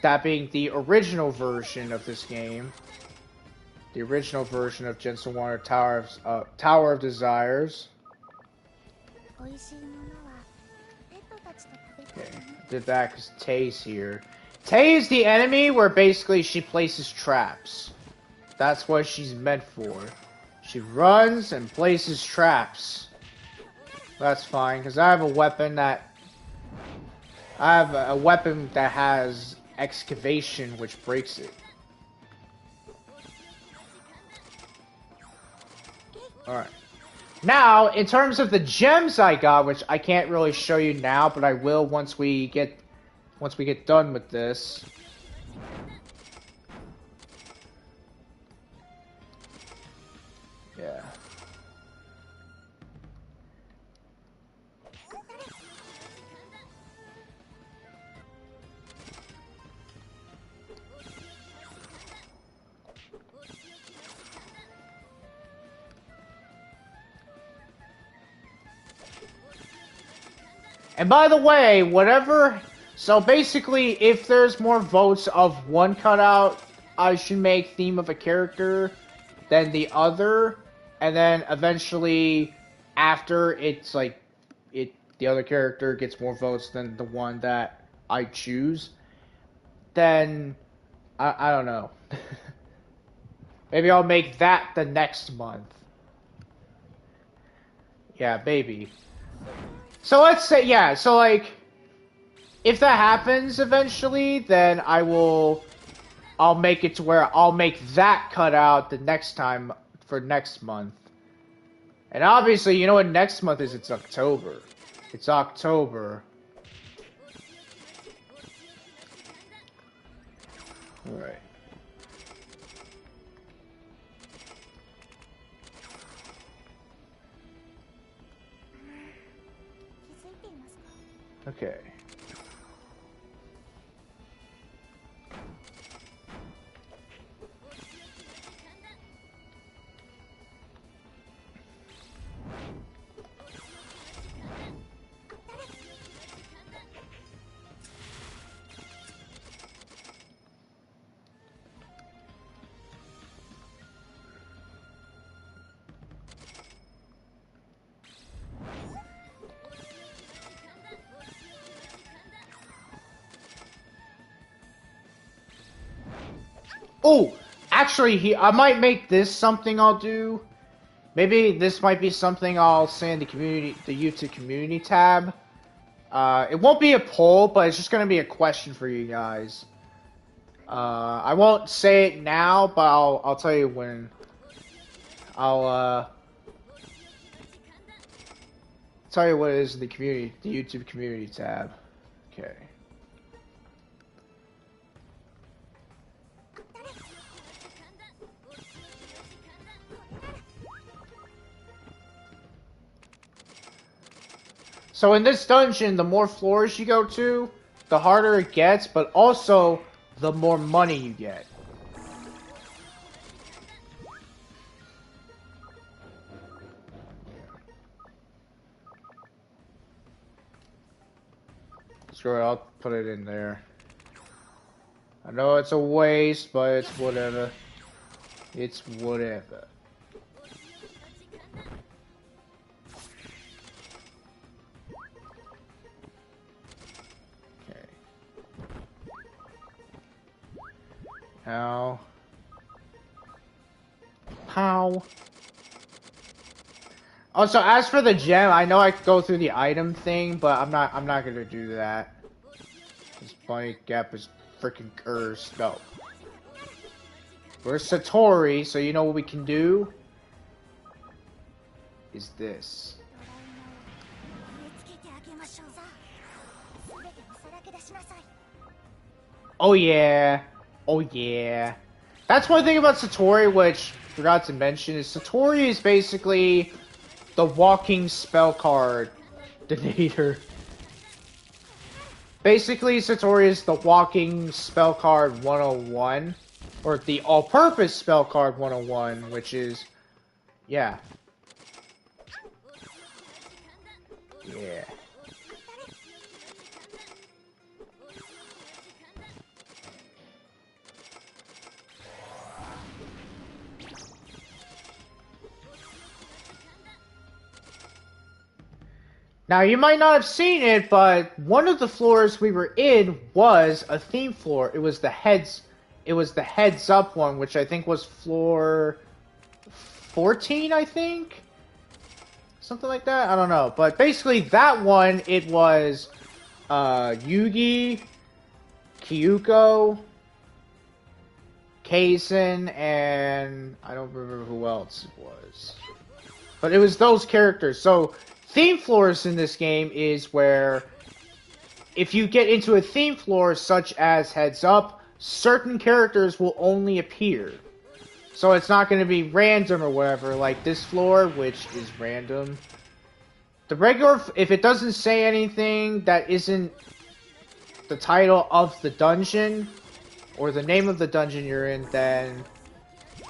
That being the original version of this game. The original version of Genso Wanderer Tower of Desires. Okay, did that because Tay's here. Tay is the enemy where basically she places traps. That's what she's meant for. She runs and places traps. That's fine, because I have a weapon that has excavation, which breaks it. Alright. Now, in terms of the gems I got, which I can't really show you now, but I will once we get done with this. Yeah. And by the way, so basically, if there's more votes of one cutout, I should make theme of a character than the other, and then eventually, after it's like, the other character gets more votes than the one that I choose, then, I don't know. Maybe I'll make that the next month. Yeah, baby. So let's say, yeah, so like, if that happens eventually, then I'll make it to where I'll make that cutout the next time for next month. And obviously, you know what next month is? It's October. It's October. Alright. Okay. Oh, actually, I might make this something I'll do. Maybe this might be something I'll say in the YouTube community tab. It won't be a poll, but it's just gonna be a question for you guys. I won't say it now, but I'll tell you when. I'll tell you what it is in the YouTube community tab. Okay. So in this dungeon, the more floors you go to, the harder it gets, but also the more money you get. Screw it, I'll put it in there. I know it's a waste, but it's whatever. It's whatever. How? How? Also, as for the gem, I know I could go through the item thing, but I'm not gonna do that. This bunny gap is freaking cursed. No. We're Satori, so you know what we can do? Is this. Oh yeah. Oh yeah. That's one thing about Satori, which I forgot to mention, is Satori is basically the walking spell card donator. Basically, Satori is the walking spell card 101, or the all-purpose spell card 101, which is, yeah. Yeah. Now, you might not have seen it, but one of the floors we were in was a theme floor. It was the heads up one, which I think was floor 14, I think? Something like that? I don't know. But basically, that one, it was Yugi, Kyuko, Kaizen, and I don't remember who else it was. But it was those characters. So, theme floors in this game is where if you get into a theme floor such as Heads Up, certain characters will only appear. So it's not going to be random or whatever, like this floor, which is random. The regular, if it doesn't say anything that isn't the title of the dungeon, or the name of the dungeon you're in,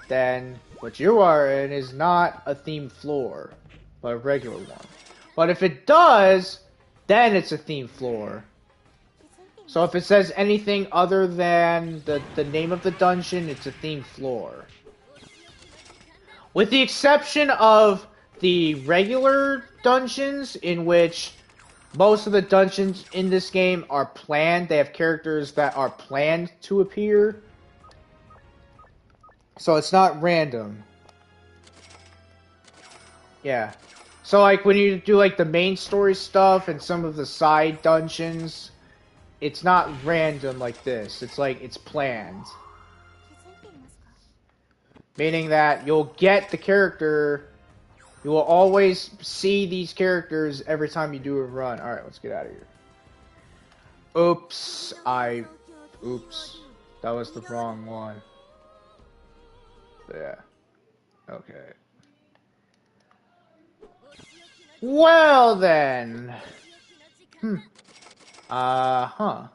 then what you are in is not a themed floor, but a regular one. But if it does, then it's a themed floor. So if it says anything other than the name of the dungeon, it's a themed floor. With the exception of the regular dungeons, in which most of the dungeons in this game are planned. They have characters that are planned to appear. So it's not random. Yeah. So like when you do like the main story stuff and some of the side dungeons, it's not random like this. It's like it's planned. Meaning that you'll get the character, you will always see these characters every time you do a run. Alright, let's get out of here. Oops, oops. That was the wrong one. Yeah. Okay. Well then. Huh.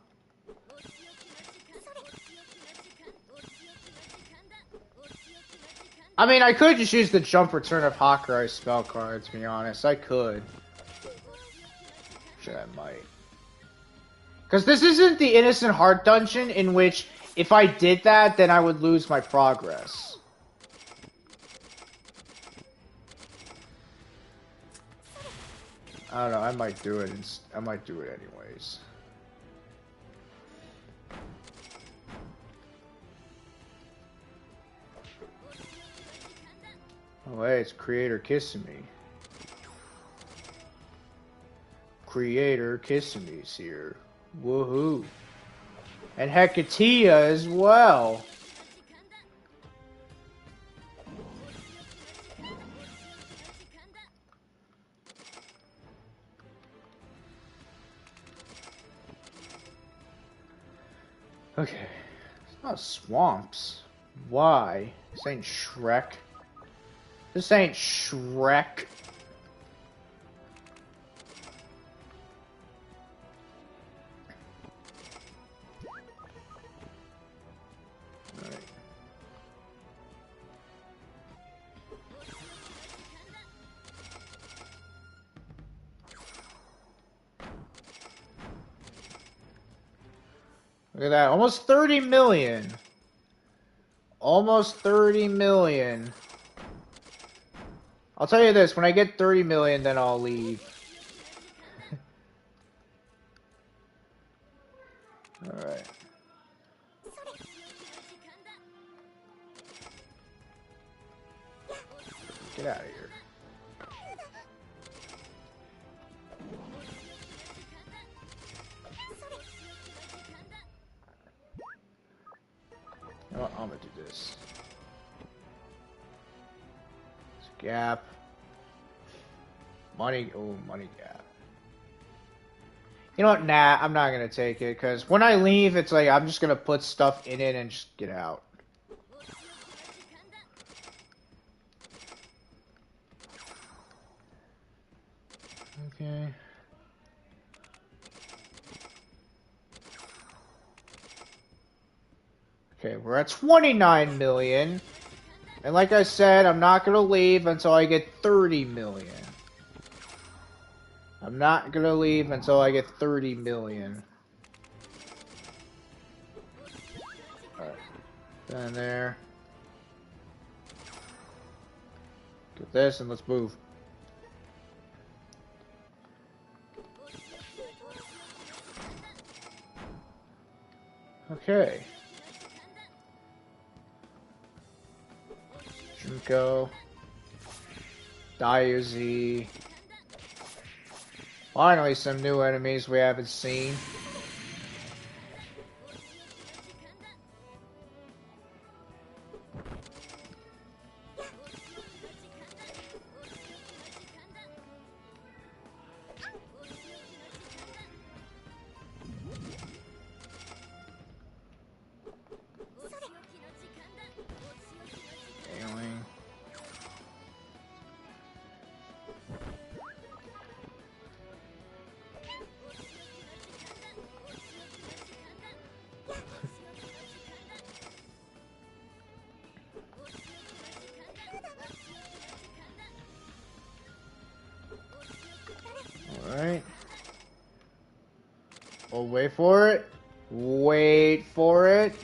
I mean, I could just use the jump return of Hakurai spell card, to be honest. I could. Shit, I might. Because this isn't the Innocent Heart dungeon, in which, if I did that, then I would lose my progress. I don't know, I might do it. I might do it anyways. Oh, hey, it's Creator kissing me. Creator kissing me's here. Woohoo. And Hecatea as well. Okay. It's not swamps. Why? This ain't Shrek. This ain't Shrek. Alright. Look at that. Almost 30 million. Almost 30 million. I'll tell you this, when I get 30 million, then I'll leave. Alright. Get out of here. You know what? I'm gonna do this. Gap. Money. Oh, money gap. You know what? Nah, I'm not gonna take it because when I leave, it's like I'm just gonna put stuff in it and just get out. Okay. Okay, we're at 29 million. And like I said, I'm not gonna leave until I get 30 million. I'm not gonna leave until I get 30 million. Alright. Down there. Get this and let's move. Okay. Junko. Diazy. Finally, some new enemies we haven't seen. Alright. Oh, wait for it. Wait for it.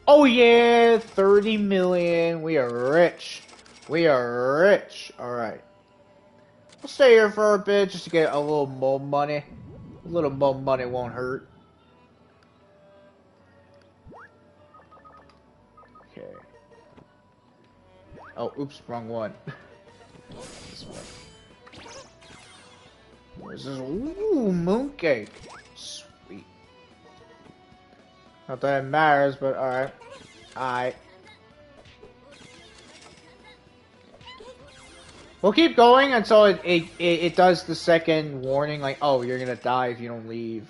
Oh yeah, 30 million. We are rich. We are rich. Alright. We'll stay here for a bit just to get a little more money. A little more money won't hurt. Okay. Oh, oops, wrong one. This one. What is this? Ooh, mooncake. Sweet. Not that it matters, but alright. Alright. We'll keep going until it does the second warning, like, oh, you're gonna die if you don't leave.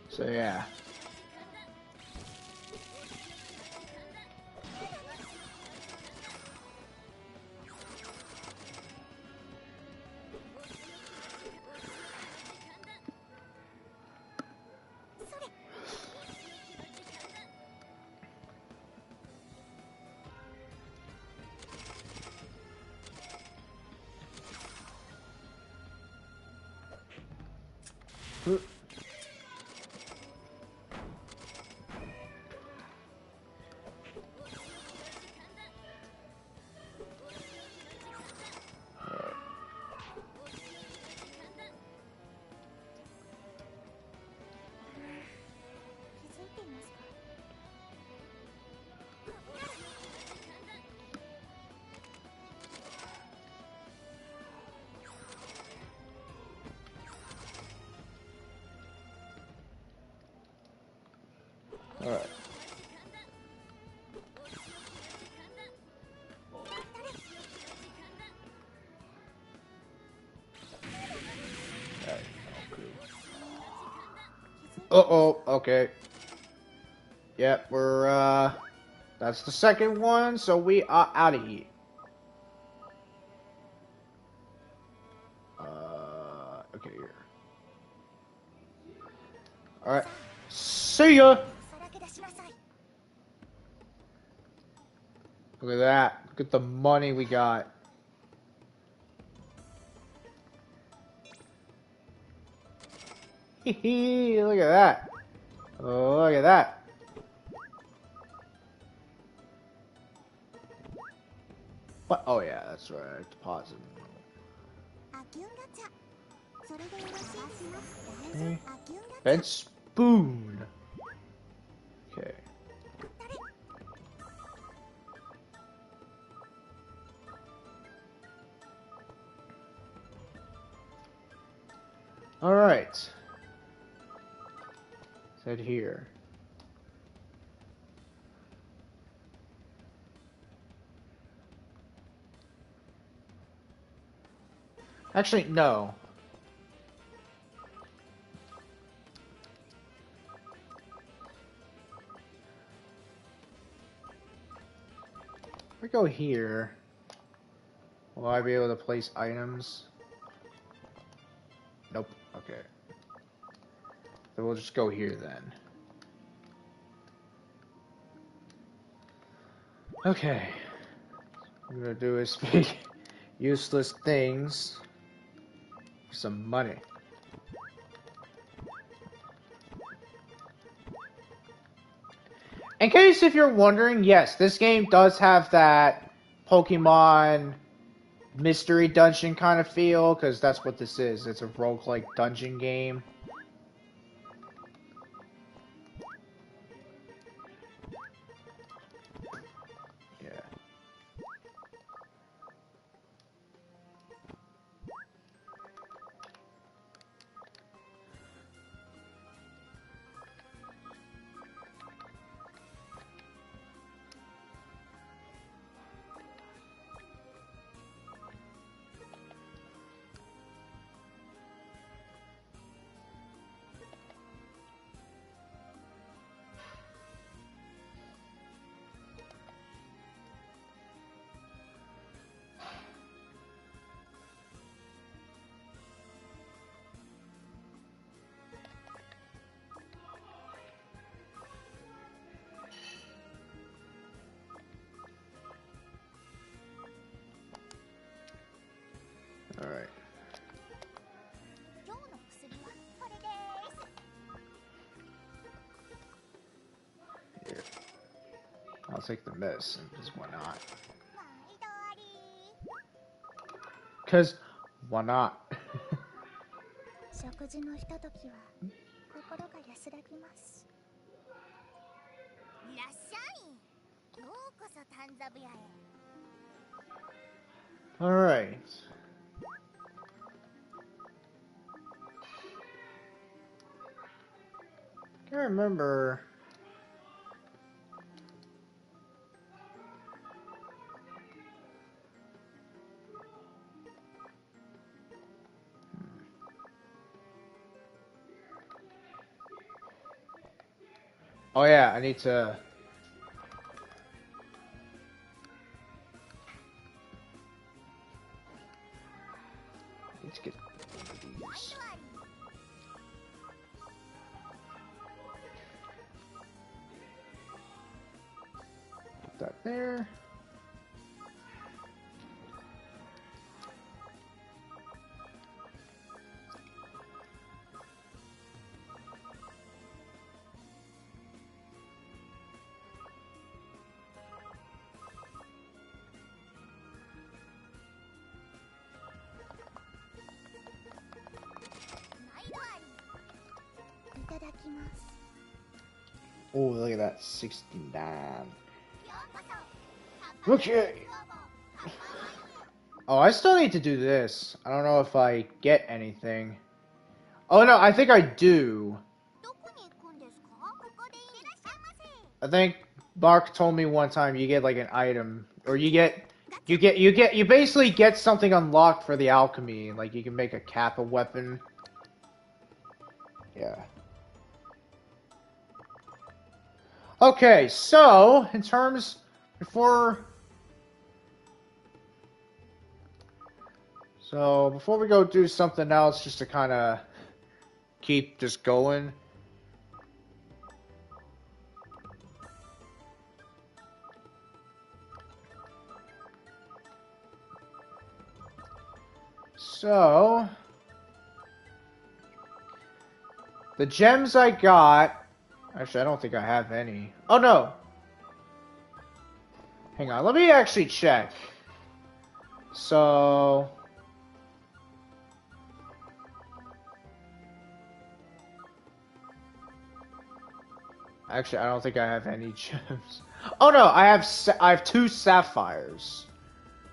So, yeah. Alright. Uh-oh, okay. Yep, we're, that's the second one, so we are out of here. Okay, here. Alright. See ya! Look at that. Look at the money we got. Hee look at that. Oh, look at that. What? Oh, yeah, that's right. Deposit. Okay. Bed spoon. Okay. Alright. Head here. Actually, no. If we go here, will I be able to place items? Nope. Okay. So we'll just go here then. Okay. What I'm gonna do is speak useless things for some money. In case if you're wondering, yes, this game does have that Pokemon mystery dungeon kind of feel, because that's what this is. It's a roguelike dungeon game. Yeah. Alright. Here. I'll take the medicine, because why not? Because why not? 食事のひとときは心が安らぎます。いらっしゃい。ようこそ短座部屋へ。Alright. I can't remember. Oh yeah, I need to... Let's get these. Put that there. Oh, look at that, 69. Okay. Oh, I still need to do this. I don't know if I get anything. Oh no, I think I do. I think Mark told me one time you get like an item, or you basically get something unlocked for the alchemy. Like you can make a Kappa weapon. Yeah. Okay, so in terms before we go do something else, just to kind of keep this going. So the gems I got. Actually, I don't think I have any. Oh, no. Hang on. Let me actually check. So... Actually, I don't think I have any gems. Oh, no. I have 2 sapphires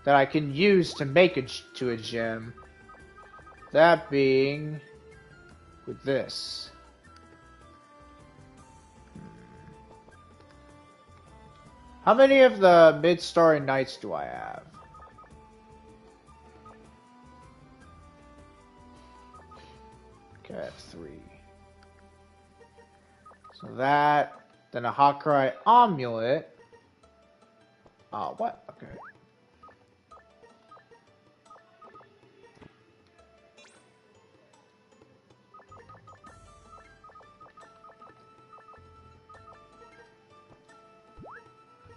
that I can use to make it to a gem. That being... with this. How many of the Mid-Starry Nights do I have? Okay, I have 3. So that, then a Hakurai Amulet. Oh, what? Okay.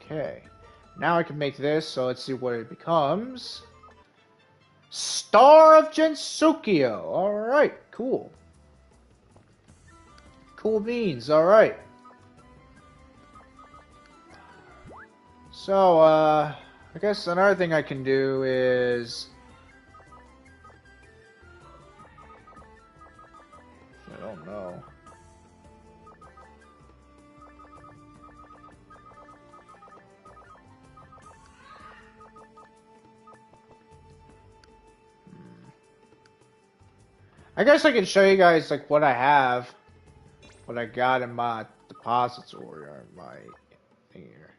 Okay. Now I can make this, so let's see what it becomes. Star of Gensokyo! Alright, cool. Cool beans, alright. So, I guess another thing I can do is... I don't know. I guess I can show you guys like what I have, what I got in my depository or my thing here.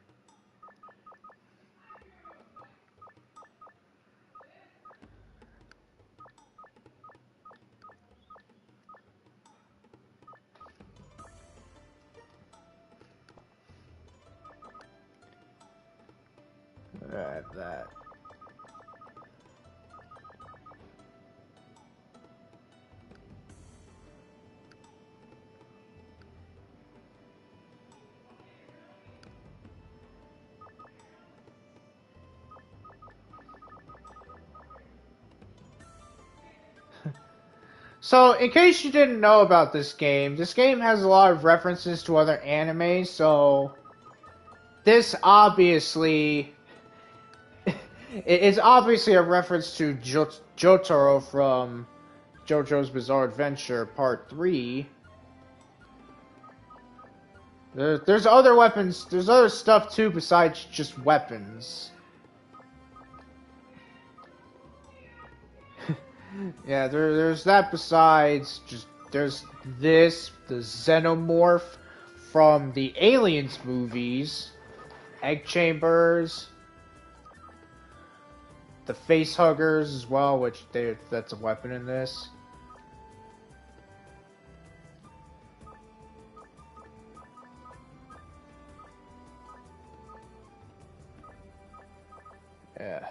I have that. So, in case you didn't know about this game has a lot of references to other animes, so this obviously it's obviously a reference to Jotaro from JoJo's Bizarre Adventure Part 3. There's other weapons, there's other stuff too besides just weapons. Yeah, there's that besides just, there's this, the Xenomorph from the Aliens movies, Egg Chambers, the Face Huggers as well, which that's a weapon in this. Yeah.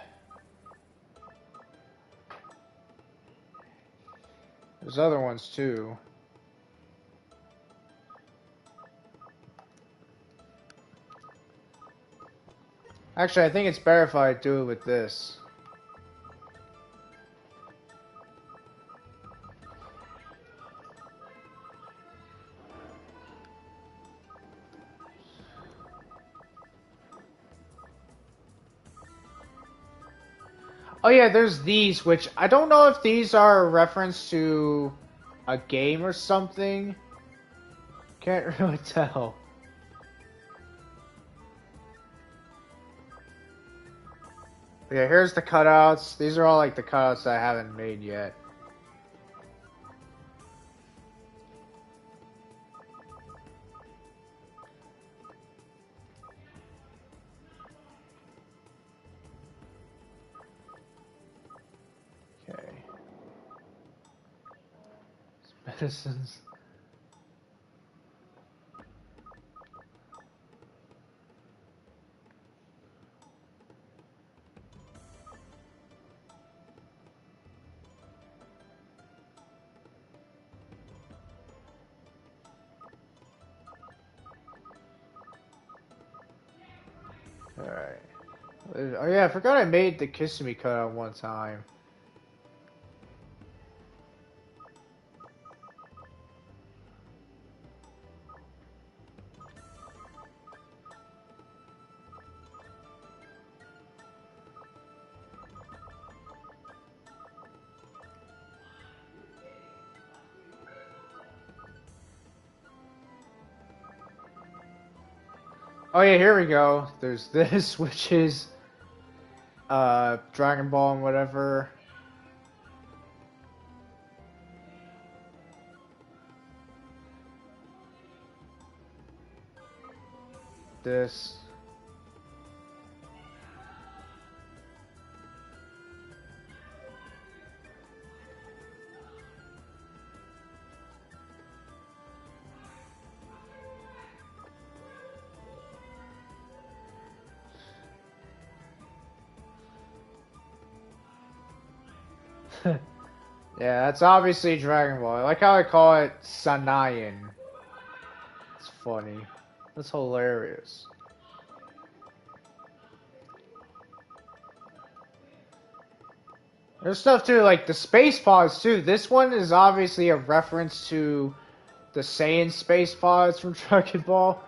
There's other ones too. Actually, I think it's better if I do it with this. Oh yeah, there's these, which I don't know if these are a reference to a game or something. Can't really tell. But yeah, here's the cutouts. These are all like the cutouts that I haven't made yet. Okay. Medicines. Alright. Oh yeah, I forgot I made the Kissimmee cutout one time. Oh yeah, here we go. There's this, which is Dragon Ball and whatever. this. Yeah, that's obviously Dragon Ball. I like how I call it Sanayan. It's funny. That's hilarious. There's stuff too, like the space pods too. This one is obviously a reference to the Saiyan space pods from Dragon Ball.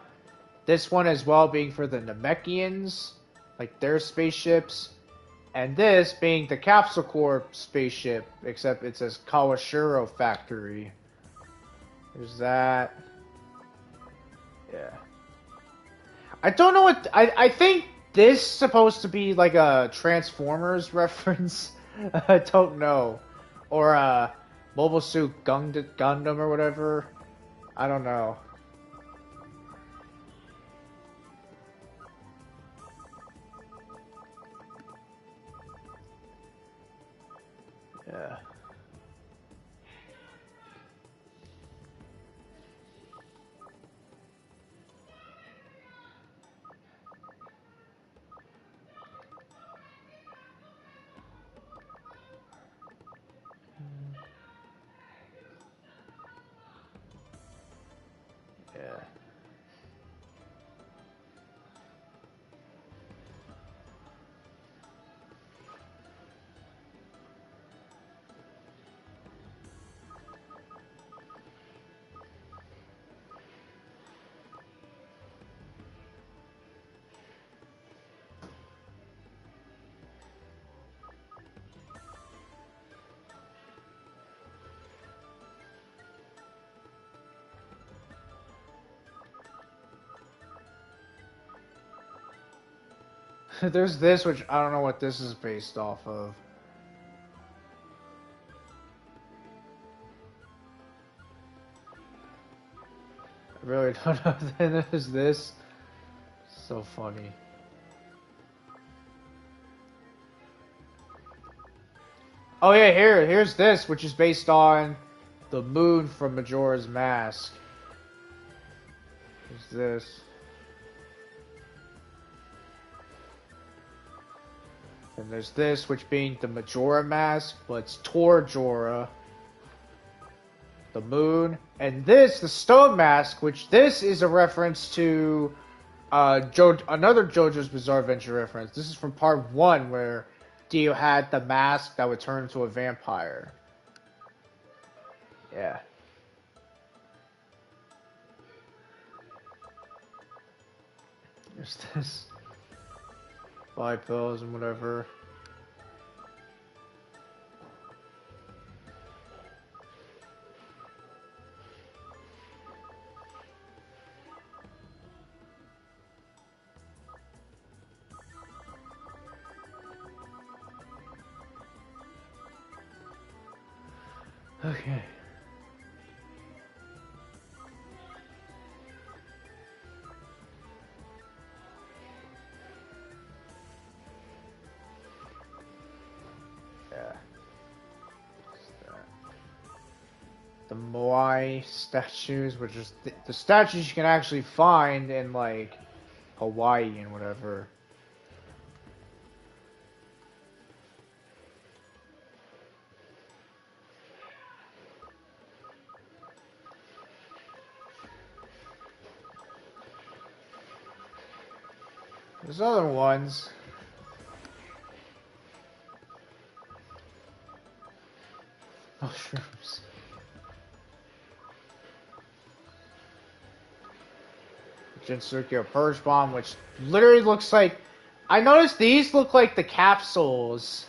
This one as well being for the Namekians, like their spaceships. And this being the Capsule Corp spaceship, except it says Kawashiro Factory. There's that. Yeah. I don't know what... I think this is supposed to be like a Transformers reference. I don't know. Or a Mobile Suit Gundam or whatever. I don't know. Yeah. Yeah. There's this, which I don't know what this is based off of. I really don't know. Then there's this. So funny. Oh yeah, here's this, which is based on the moon from Majora's Mask. There's this. And there's this, which being the Majora Mask, but it's Tor Jora, the moon. And this, the Stone Mask, which this is a reference to another JoJo's Bizarre Adventure reference. This is from part 1, where Dio had the mask that would turn into a vampire. Yeah. There's this. 5 pills and whatever. Okay. Yeah. The Moai statues, which is the statues you can actually find in like Hawaii and whatever. There's other ones. Mushrooms. Jinsurikyo Purge Bomb, which literally looks like... I noticed these look like the capsules.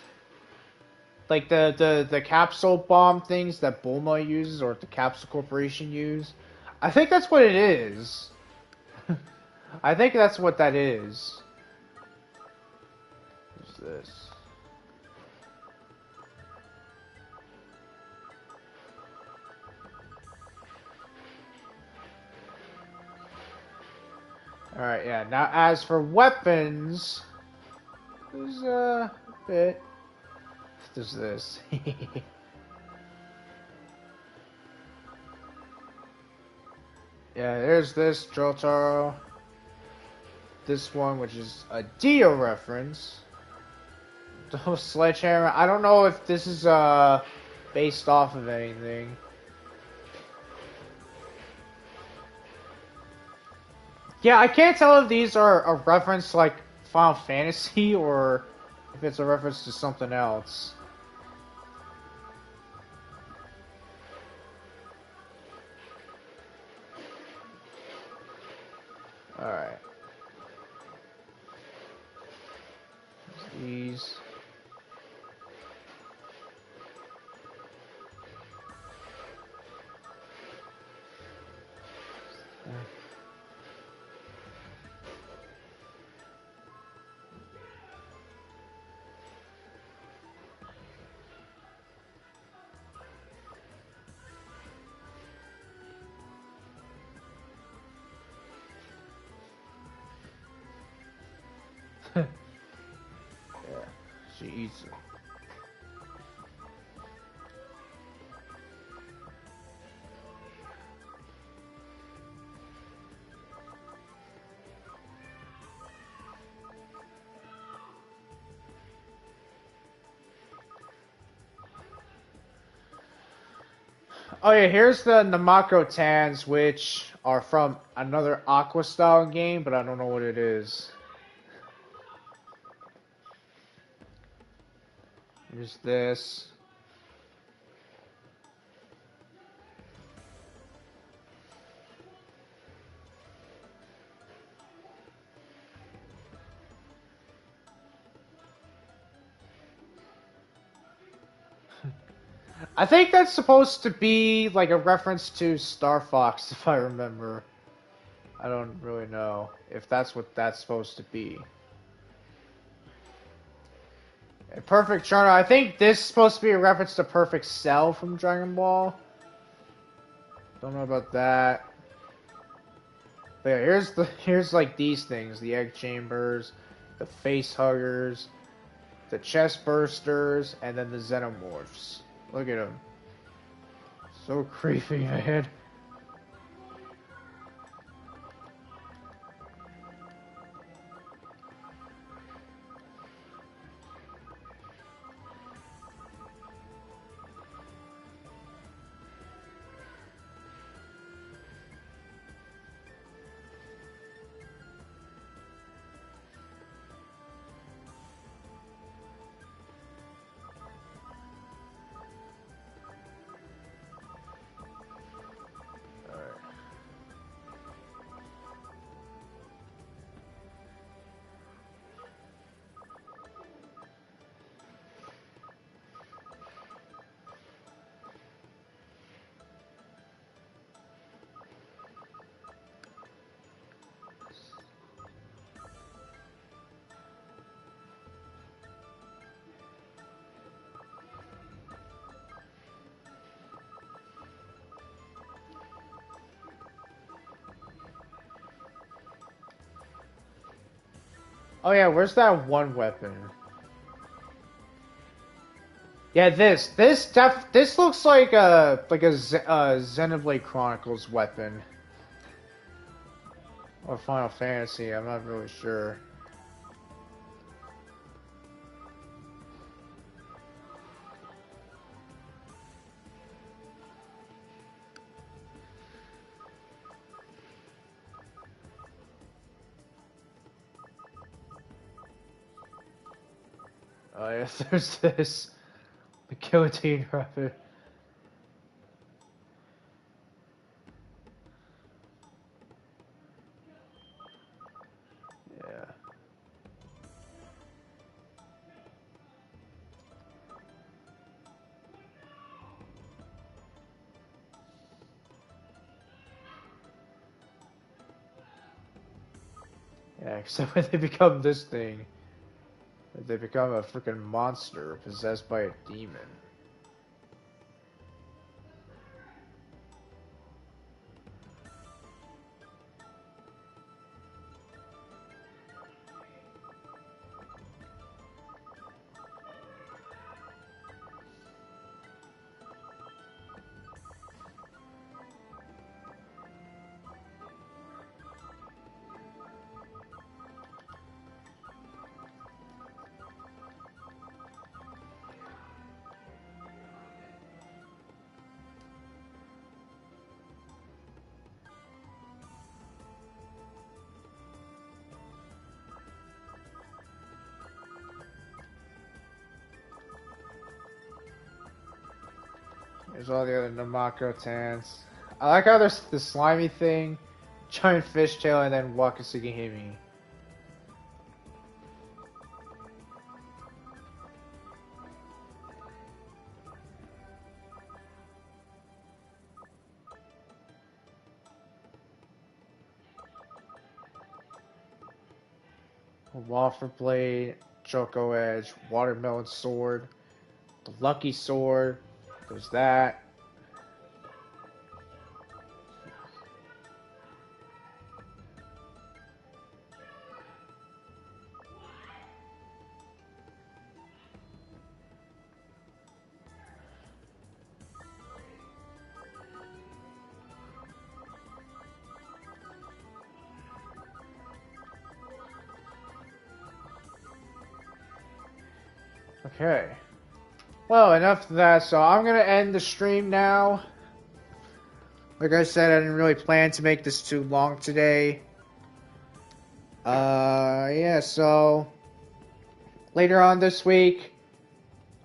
Like the capsule bomb things that Bulma uses, or the Capsule Corporation use. I think that's what it is. I think that's what that is. What's this? Alright, yeah. Now, as for weapons, there's a bit. There's this. Yeah, there's this Jotaro. This one, which is a Dio reference. The sledgehammer. I don't know if this is based off of anything. Yeah, I can't tell if these are a reference to, like, Final Fantasy or if it's a reference to something else. Alright. These. Yeah, she eats it. Oh yeah, here's the Namako Tans, which are from another Aqua style game, but I don't know what it is. Here's this. I think that's supposed to be like a reference to Star Fox, if I remember. I don't really know if that's what that's supposed to be. A Perfect Charter. I think this is supposed to be a reference to Perfect Cell from Dragon Ball. Don't know about that. But yeah, here's like these things: the egg chambers, the face huggers, the chest bursters, and then the xenomorphs. Look at them. So creepy, man. Oh yeah, where's that one weapon? Yeah, this looks like a Xenoblade Chronicles weapon or Final Fantasy. I'm not really sure. Oh yes, there's this. The guillotine weapon. Yeah. Yeah, except when they become this thing. They become a freaking monster possessed by a demon. There's all the other Namako Tans. I like how there's the slimy thing, giant fishtail, and then Wakasugihime. Wafer Blade, Choco Edge, Watermelon Sword, the Lucky Sword, there's that. Okay. Well, enough of that, so I'm gonna end the stream now. Like I said, I didn't really plan to make this too long today. Yeah, so later on this week,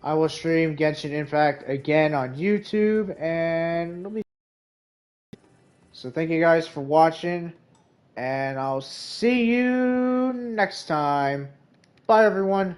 I will stream Genshin Impact again on YouTube, and it'll be... So thank you guys for watching, and I'll see you next time. Bye, everyone.